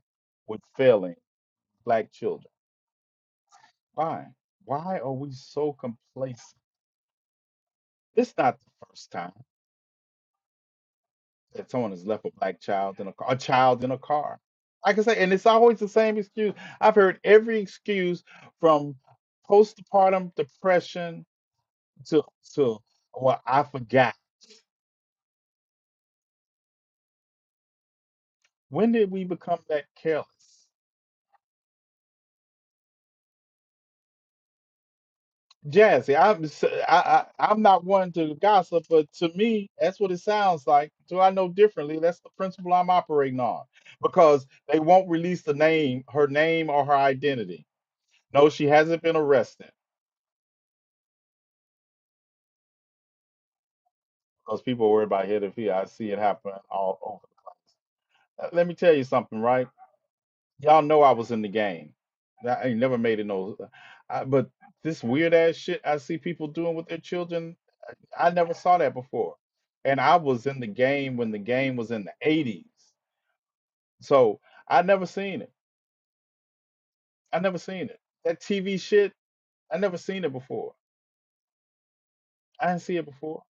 with failing black children? Why? Why are we so complacent? It's not the first time that someone has left a black child in a child in a car. Like I say, and it's always the same excuse. I've heard every excuse from postpartum depression to to well, I forgot. When did we become that careless? Jazzy, I'm not one to gossip, but to me, that's what it sounds like. Do I know differently? That's the principle I'm operating on because they won't release her name or her identity. No, she hasn't been arrested because people are worried about head of fear. I see it happen all over the place. Let me tell you something, right? Y'all know I was in the game. I ain't never made it no, but this weird ass shit I see people doing with their children, I never saw that before. And I was in the game when the game was in the 80s. So I never seen it. I never seen it. That TV shit, I never seen it before. I didn't see it before.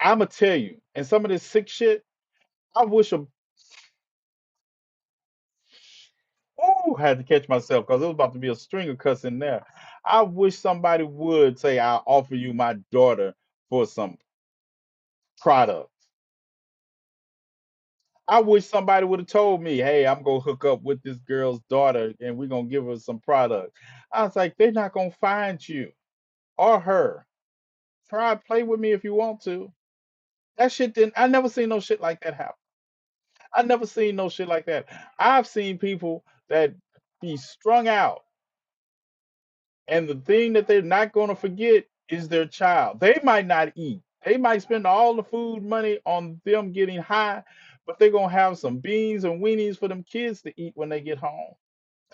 I'ma tell you, and some of this sick shit, I wish a ooh, had to catch myself because it was about to be a string of cuss in there. I wish somebody would say, I'll offer you my daughter for some product. I wish somebody would have told me, hey, I'm gonna hook up with this girl's daughter and we're gonna give her some product. I was like, they're not gonna find you or her. Try play with me if you want to. That shit didn't I never seen no shit like that happen. I never seen no shit like that. I've seen people that be strung out, and the thing that they're not gonna forget is their child. They might not eat. They might spend all the food money on them getting high, but they're gonna have some beans and weenies for them kids to eat when they get home.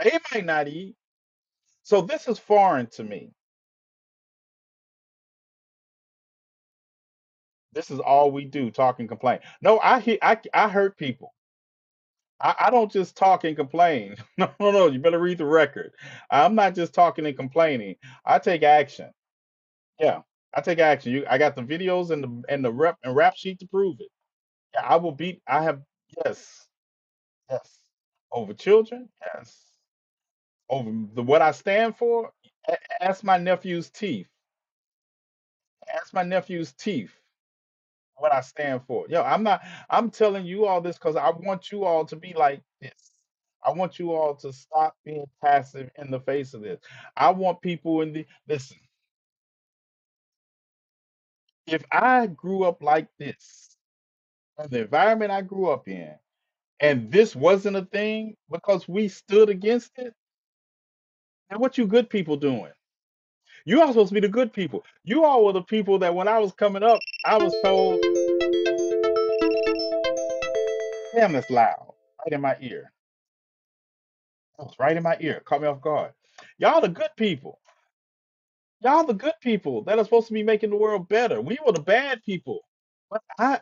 They might not eat. So this is foreign to me. This is all we do, talk and complain. No, I hurt people. I don't just talk and complain. No, no, no. You better read the record. I'm not just talking and complaining. I take action. Yeah, I take action. I got the videos and the rap sheet to prove it. Yeah, I will beat. I have yes, yes. Over children, yes. Over the what I stand for. Ask my nephew's teeth. Ask my nephew's teeth what I stand for. Yo, I'm not. I'm telling you all this because I want you all to be like this. I want you all to stop being passive in the face of this. I want people in the listen. If I grew up like this, in the environment I grew up in, and this wasn't a thing because we stood against it, then what you good people doing? You all supposed to be the good people. You all were the people that when I was coming up, I was told, damn, that's loud. Right in my ear. That was right in my ear. Caught me off guard. Y'all the good people. Y'all the good people that are supposed to be making the world better. We were the bad people. But I,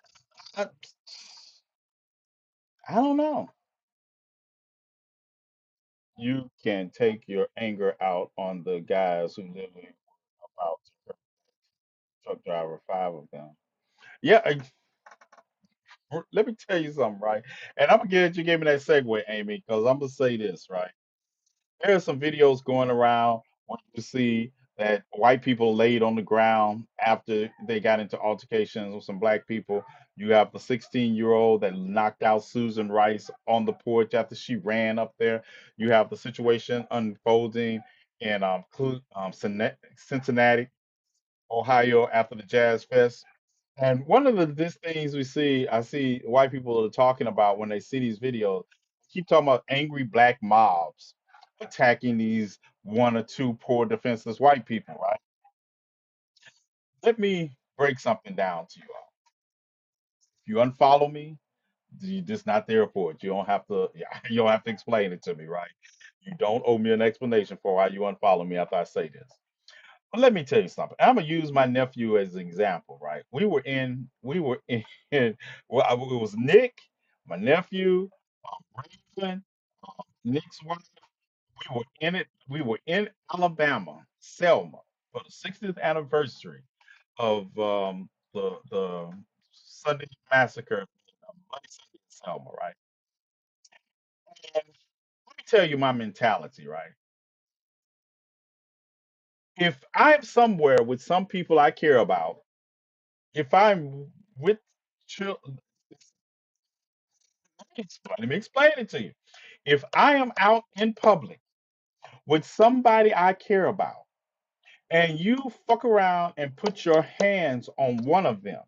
I don't know. You can take your anger out on the guys who literally about truck driver, five of them. Yeah, let me tell you something, right? And I'm gonna get you gave me that segue, Amy, because I'm gonna say this, right? There are some videos going around when you see that white people laid on the ground after they got into altercations with some black people. You have the 16-year-old that knocked out Susan Rice on the porch after she ran up there. You have the situation unfolding in Cincinnati, Ohio, after the Jazz Fest. And one of the this things we see, I see white people are talking about when they see these videos, keep talking about angry black mobs attacking these one or two poor defenseless white people, right? Let me break something down to you all. If you unfollow me, you're just not there for it. You don't have to you don't have to explain it to me, right? You don't owe me an explanation for why you unfollow me after I say this. But let me tell you something. I'm gonna use my nephew as an example, right? We were in well, it was Nick, my nephew, Raven, Nick's wife. We were in Alabama, Selma, for the 60th anniversary of the Sunday massacre, Bloody Sunday in Selma, right? And let me tell you my mentality, right? If I'm somewhere with some people I care about, if I'm with children, let me explain it to you. If I am out in public with somebody I care about, and you fuck around and put your hands on one of them,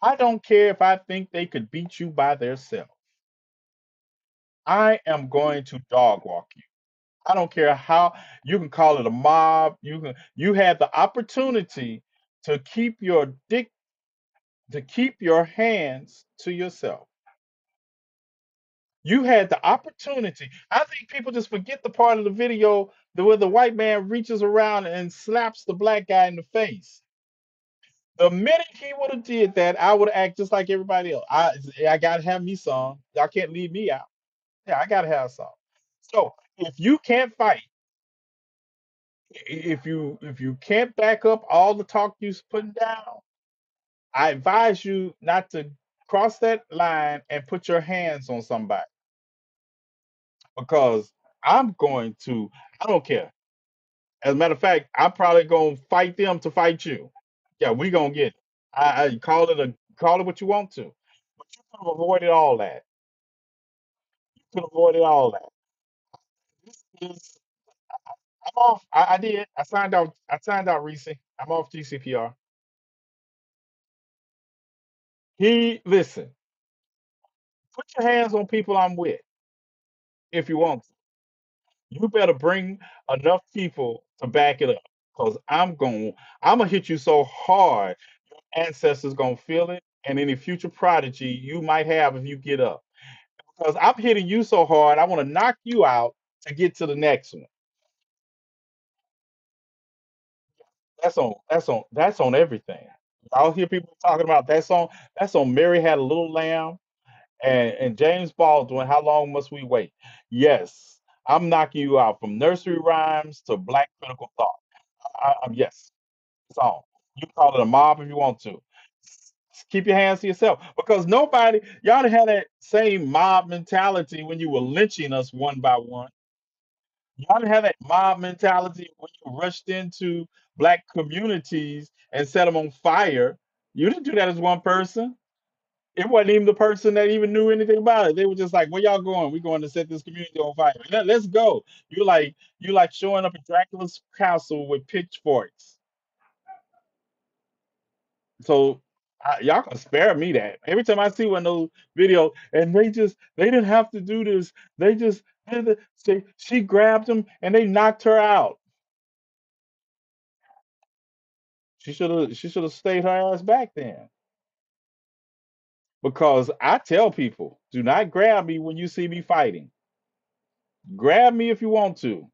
I don't care if I think they could beat you by themselves. I am going to dog walk you. I don't care how you can call it a mob. You had the opportunity to keep your dick to keep your hands to yourself. You had the opportunity. I think people just forget the part of the video where the white man reaches around and slaps the black guy in the face. The minute he would have did that, I would act just like everybody else. I gotta have me some. Y'all can't leave me out. Yeah, I gotta have some. So if you can't fight, if you can't back up all the talk you're putting down, I advise you not to cross that line and put your hands on somebody because I'm going to. I don't care. As a matter of fact, I'm probably gonna fight them to fight you. Yeah, we gonna get it. I call it what you want to, but you could have avoided all that. You could have avoided all that. This is I'm off. I did. I signed out. I signed out recently. I'm off GCPR. He listen. Put your hands on people I'm with if you want to. You better bring enough people to back it up, cause I'm gonna hit you so hard, ancestors gonna feel it, and any future prodigy you might have if you get up. Because I'm hitting you so hard, I want to knock you out to get to the next one. That's on everything. I'll hear people talking about that song. That song, Mary Had a Little Lamb, and James Baldwin, How Long Must We Wait? Yes, I'm knocking you out from nursery rhymes to black critical thought. Yes, song. You call it a mob if you want to. Keep your hands to yourself because nobody, y'all done had that same mob mentality when you were lynching us one by one. Y'all done had that mob mentality when you rushed into black communities and set them on fire. You didn't do that as one person. It wasn't even the person that even knew anything about it. They were just like, "Where y'all going? We're going to set this community on fire. Let's go." You like showing up at Dracula's castle with pitchforks. So y'all can spare me that. Every time I see one of those videos, and they didn't have to do this. They just did it. She grabbed him and they knocked her out. She should have stayed her ass back then. Because I tell people, do not grab me when you see me fighting. Grab me if you want to.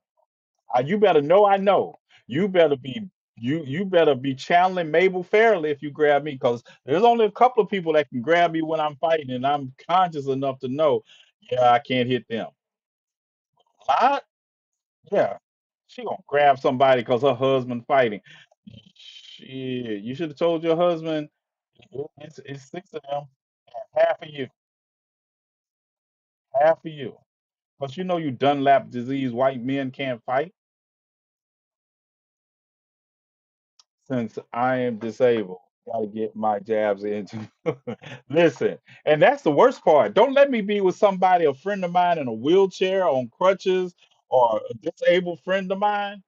You better know I know. You better be you better be channeling Mabel Fairley if you grab me, because there's only a couple of people that can grab me when I'm fighting, and I'm conscious enough to know, yeah, I can't hit them. I, yeah, she gonna grab somebody because her husband fighting. Shit, you should have told your husband it's six of them, and half of you, half of you. Because you know you Dunlap disease white men can't fight. Since I am disabled, gotta get my jabs in too. Listen, and that's the worst part. Don't let me be with somebody, a friend of mine in a wheelchair, on crutches, or a disabled friend of mine.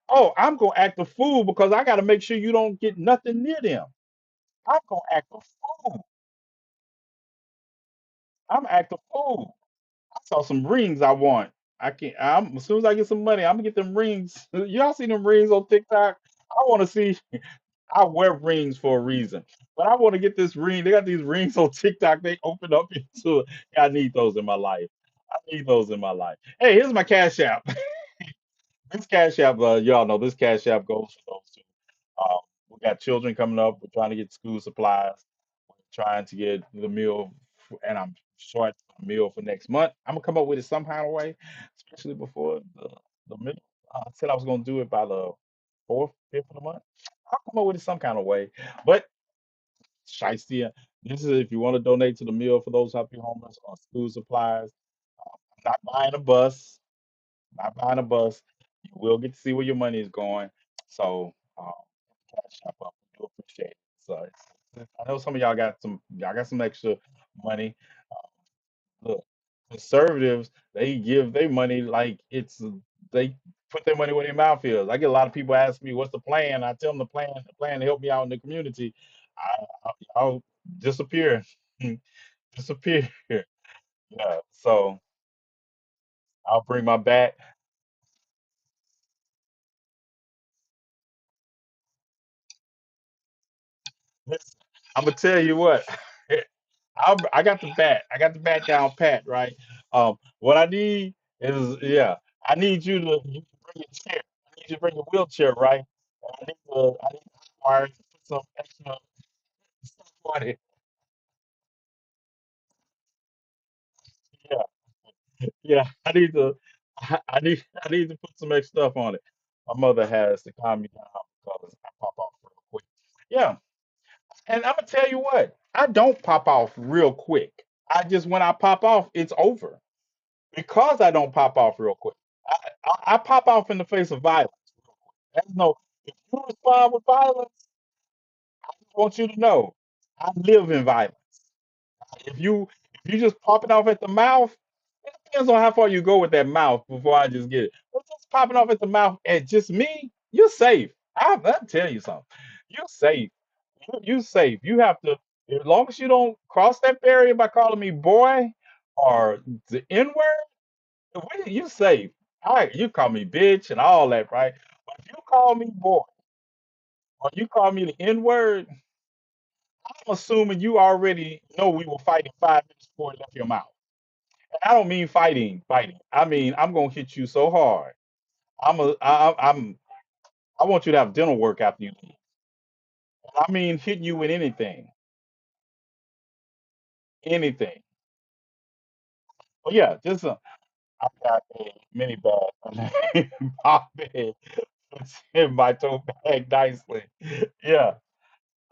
Oh, I'm gonna act a fool because I gotta make sure you don't get nothing near them. I'm gonna act a fool. I'm act a fool. I saw some rings I want. As soon as I get some money, I'm gonna get them rings. Y'all see them rings on TikTok? I want to see. I wear rings for a reason, but I want to get this ring. They got these rings on TikTok. They open up into it. I need those in my life. I need those in my life. Hey, here's my Cash App. This Cash App, y'all know this Cash App goes for those two. We got children coming up. We're trying to get school supplies. We're trying to get the meal, and I'm short a meal for next month. I'm gonna come up with it some kind of way, especially before the middle. I said I was gonna do it by the fourth, fifth of the month. I'll come up with it some kind of way. But Shiesty, this is if you want to donate to the meal for those happy homeless or school supplies. I'm not buying a bus. Not buying a bus. You will get to see where your money is going. So cash shop up. We do appreciate it. So I know some of y'all got some extra money. Look, conservatives, they give their money like they put their money where their mouth is. I get a lot of people ask me what's the plan. I tell them the plan to help me out in the community. I'll disappear. Disappear. Yeah. So I'll bring my back. Listen, I'm gonna tell you what. I got the bat. I got the bat down pat, right? What I need is, yeah, I need to bring your chair. I need you to bring your wheelchair, right? And I need to wire to put some extra stuff on it. Yeah, yeah. I need to put some extra stuff on it. My mother has to calm me down because I pop off real quick. Yeah, and I'm gonna tell you what. I don't pop off real quick. When I pop off, it's over because I don't pop off real quick. I pop off in the face of violence. There's no, if you respond with violence, I just want you to know I live in violence. If you just pop it off at the mouth, it depends on how far you go with that mouth before I just get it. But just popping off at the mouth at just me, you're safe. I'll tell you something. You're safe. You're safe. You have to, as long as you don't cross that barrier by calling me boy or the N word, you safe. You call me bitch and all that, right? But if you call me boy or you call me the N word, I'm assuming you already know we were fighting 5 minutes before it left your mouth. And I don't mean fighting. I mean I'm gonna hit you so hard. I want you to have dental work after you leave. I mean, hitting you with anything, anything. But yeah, just I got a mini bag in my bed. It's in my tote bag nicely. Yeah,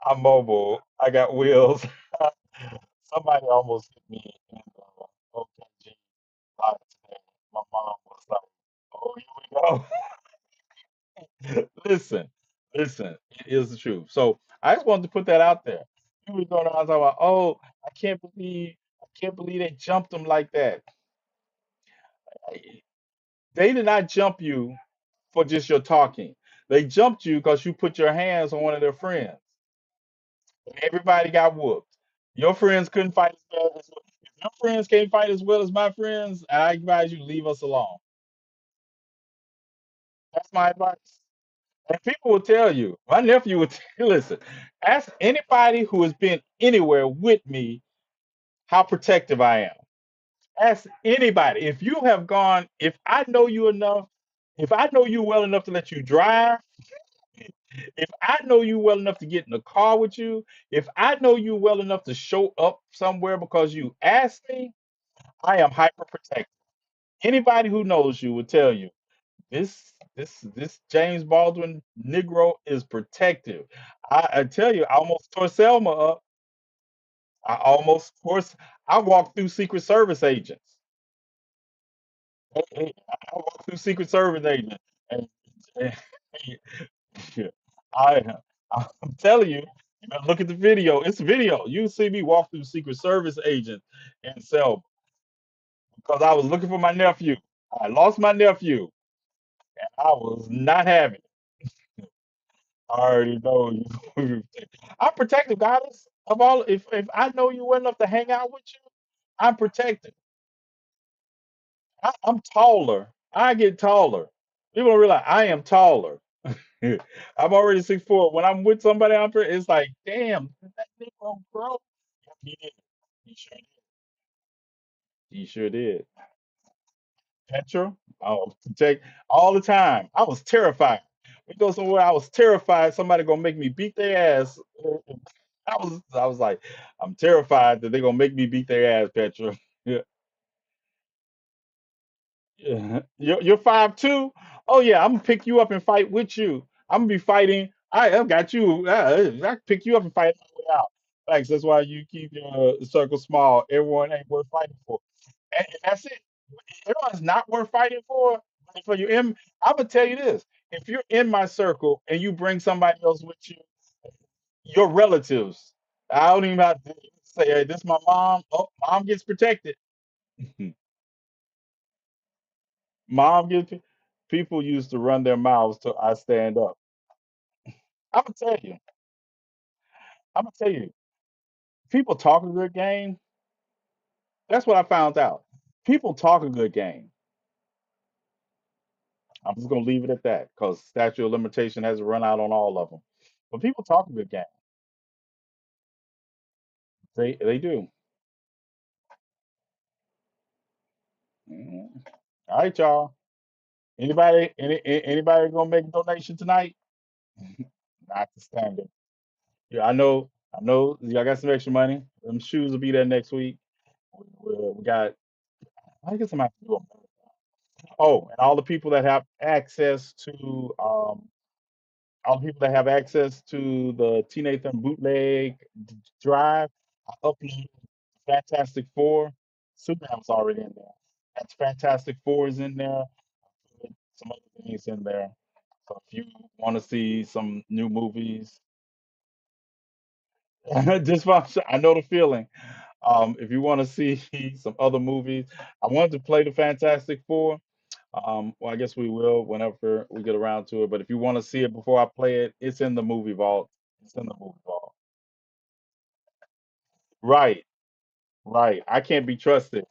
I'm mobile. I got wheels. Somebody almost hit me in the OKG lot today. My mom was like, "Oh, here we go." Listen, listen, it is the truth. So I just wanted to put that out there. You were going around talking about, "Oh, I can't believe they jumped him like that." They did not jump you for just your talking. They jumped you because you put your hands on one of their friends. And everybody got whooped. Your friends couldn't fight as well as if your friends can't fight as well as my friends, I advise you leave us alone. That's my advice. And people will tell you, my nephew would listen, ask anybody who has been anywhere with me how protective I am. Ask anybody. If you have gone, if I know you enough, if I know you well enough to let you drive, if I know you well enough to get in the car with you, if I know you well enough to show up somewhere because you asked me, I am hyper protective. Anybody who knows you will tell you this James Baldwin Negro is protective. I tell you, I almost tore Selma up. I almost, of course, I walked through Secret Service agents. I walked through Secret Service agents, and, and I, I'm telling you, you better look at the video. It's video. You see me walk through Secret Service agents and Selma because I was looking for my nephew. I lost my nephew. I was not having it. I already know you. I'm protective, guys. Of all, if I know you well enough to hang out with you, I'm protective. I'm taller. I get taller. People don't realize I am taller. I'm already 6'4". When I'm with somebody out there, it's like, damn, that Negro grow. He did. He sure did. He sure did. Petra, I was protect all the time. I was terrified. We go somewhere, I was terrified somebody gonna make me beat their ass. I was like, I'm terrified that they're gonna make me beat their ass, Petra. Yeah, yeah. You're 5'2". Oh yeah, I'm gonna pick you up and fight with you. I'm gonna be fighting. I've got you. I can pick you up and fight my way out. Thanks. That's why you keep your circle small. Everyone ain't worth fighting for. And that's it. Everyone's not worth fighting for. But for you, I'm gonna tell you this: if you're in my circle and you bring somebody else with you, your relatives, I don't even have to say, "Hey, this is my mom." Oh, mom gets protected. Mom gets. People used to run their mouths till I stand up. I'm gonna tell you. I'm gonna tell you. People talk a good game. That's what I found out. People talk a good game. I'm just gonna leave it at that because statute of limitation has run out on all of them. But people talk a good game. They do. Mhm. All right, y'all. Anybody gonna make a donation tonight? Not the standard. Yeah, I know. Y'all got some extra money. Them shoes will be there next week. We got. I guess I'm have to do them. Oh, and all the people that have access to all the people that have access to the TNathan bootleg drive, I uploaded Fantastic Four. Superman's already in there. That's Fantastic Four is in there. Put some other things in there. So if you want to see some new movies, just watch. I know the feeling. If you want to see some other movies, I wanted to play the Fantastic Four. Well, I guess we will whenever we get around to it. But if you want to see it before I play it, it's in the movie vault. It's in the movie vault. Right, right. I can't be trusted.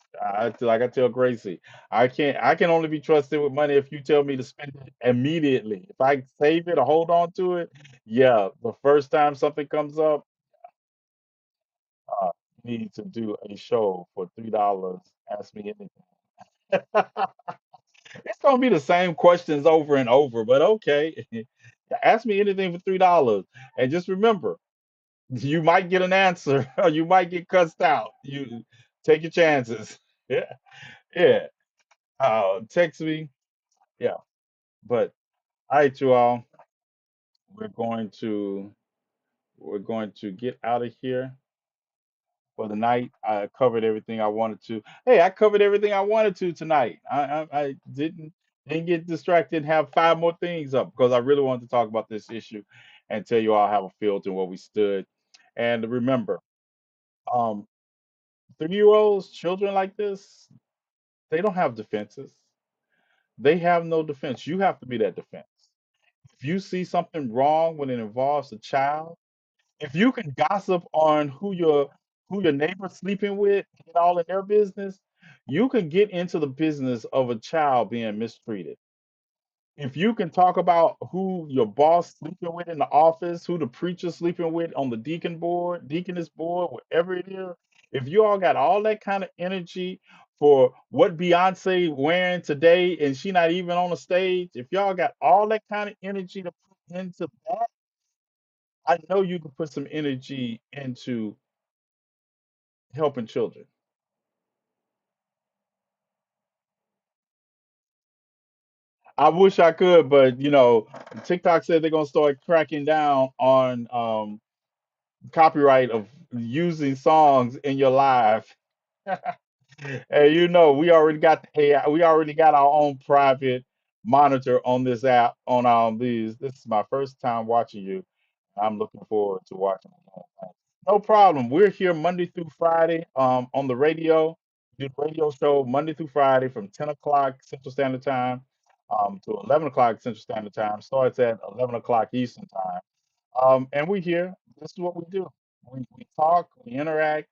Like I tell Gracie, I can't. I can only be trusted with money if you tell me to spend it immediately. If I save it or hold on to it, yeah. The first time something comes up, you need to do a show for $3. Ask me anything. It's gonna be the same questions over and over, but okay. Ask me anything for $3. And just remember, You might get an answer, or you might get cussed out. You take your chances. Yeah, yeah. Text me. Yeah, but all right, you all. We're going to we're going to get out of here for the night. I covered everything I wanted to. Hey, I covered everything I wanted to tonight. I didn't get distracted and have five more things up because I really wanted to talk about this issue and tell you all how I felt and where we stood. And remember, um, 3 year olds, children like this, they don't have defenses. They have no defense. You have to be that defense. If you see something wrong when it involves a child, if you can gossip on who your neighbor's sleeping with, get all in their business, you can get into the business of a child being mistreated. If you can talk about who your boss sleeping with in the office, who the preacher sleeping with on the deacon board, deaconess board, whatever it is, if you all got all that kind of energy for what Beyonce wearing today and she not even on the stage, if y'all got all that kind of energy to put into that, I know you can put some energy into helping children. I wish I could, but TikTok said they're gonna start cracking down on copyright of using songs in your live. And we already got the AI, we already got our own private monitor on this app on these. This is my first time watching you. I'm looking forward to watching it. No problem. We're here Monday through Friday on the radio. We do the radio show Monday through Friday from 10 o'clock Central Standard Time to 11 o'clock Central Standard Time. Starts at 11 o'clock Eastern Time. And we here. This is what we do. We talk, we interact,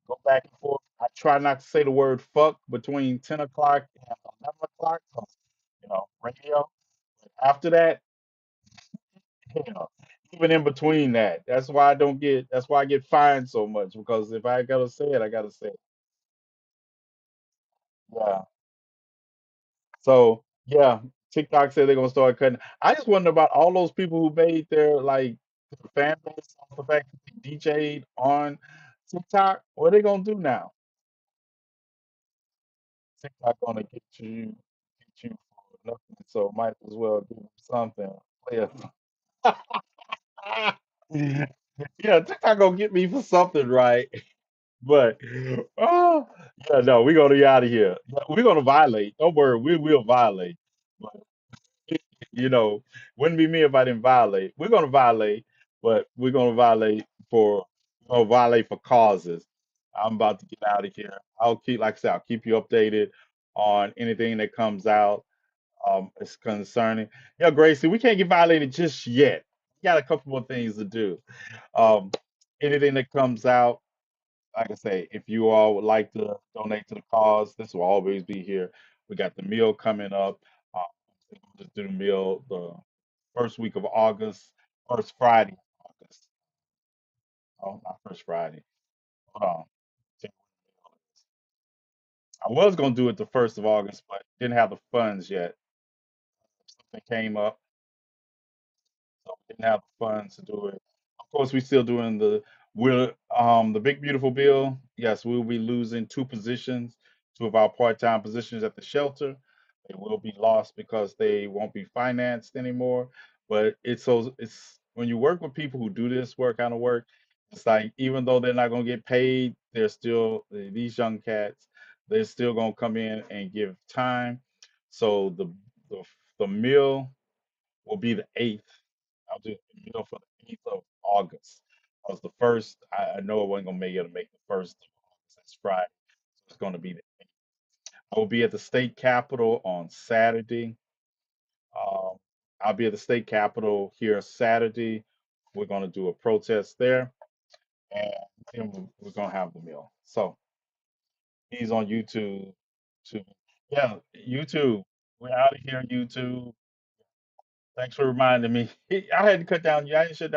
go back and forth. I try not to say the word fuck between 10 o'clock and 11 o'clock. 'Cause, radio. After that, you know, even in between that, that's why I get fined so much because if I gotta say it, I gotta say it. Yeah. So yeah, TikTok said they're gonna start cutting. I just wonder about all those people who made their fan base off the fact that they DJ'd on TikTok. What are they gonna do now? TikTok gonna get you for nothing. So might as well give them something. Play a- yeah, TikTok gonna get me for something, right? But oh yeah, no, we're gonna be out of here. We're gonna violate. Don't worry, we will violate. But you know, wouldn't be me if I didn't violate. We're gonna violate, but we're gonna violate for causes. I'm about to get out of here. Like I said, I'll keep you updated on anything that comes out. It's concerning. Yeah, Gracie, we can't get violated just yet. We got a couple more things to do. Um, Anything that comes out, like I say, if you all would like to donate to the cause, this will always be here. We got the meal coming up. Uh, we'll just do the meal the first week of August, first Friday of August. Oh, not first Friday. Hold on. I was gonna do it the 1st of August, but didn't have the funds yet. Something came up, so we didn't have the funds to do it. Of course, we still doing the big beautiful bill. Yes, we'll be losing two of our part-time positions at the shelter. They will be lost because they won't be financed anymore. But it's when you work with people who do this kind of work, it's like even though they're not gonna get paid, they're still these young cats. They're still gonna come in and give time. So the the meal will be the 8th. I'll do the meal for the 8th of August. Because the first, I know I wasn't gonna make it to make the 1st of August. That's Friday. So it's gonna be the 8th. I will be at the state capitol on Saturday. Um, I'll be at the state capitol here Saturday. We're gonna do a protest there, and then we're gonna have the meal. So he's on YouTube. Too. Yeah, YouTube. We're out of here, YouTube. Thanks for reminding me. I had to cut down. I didn't shut down.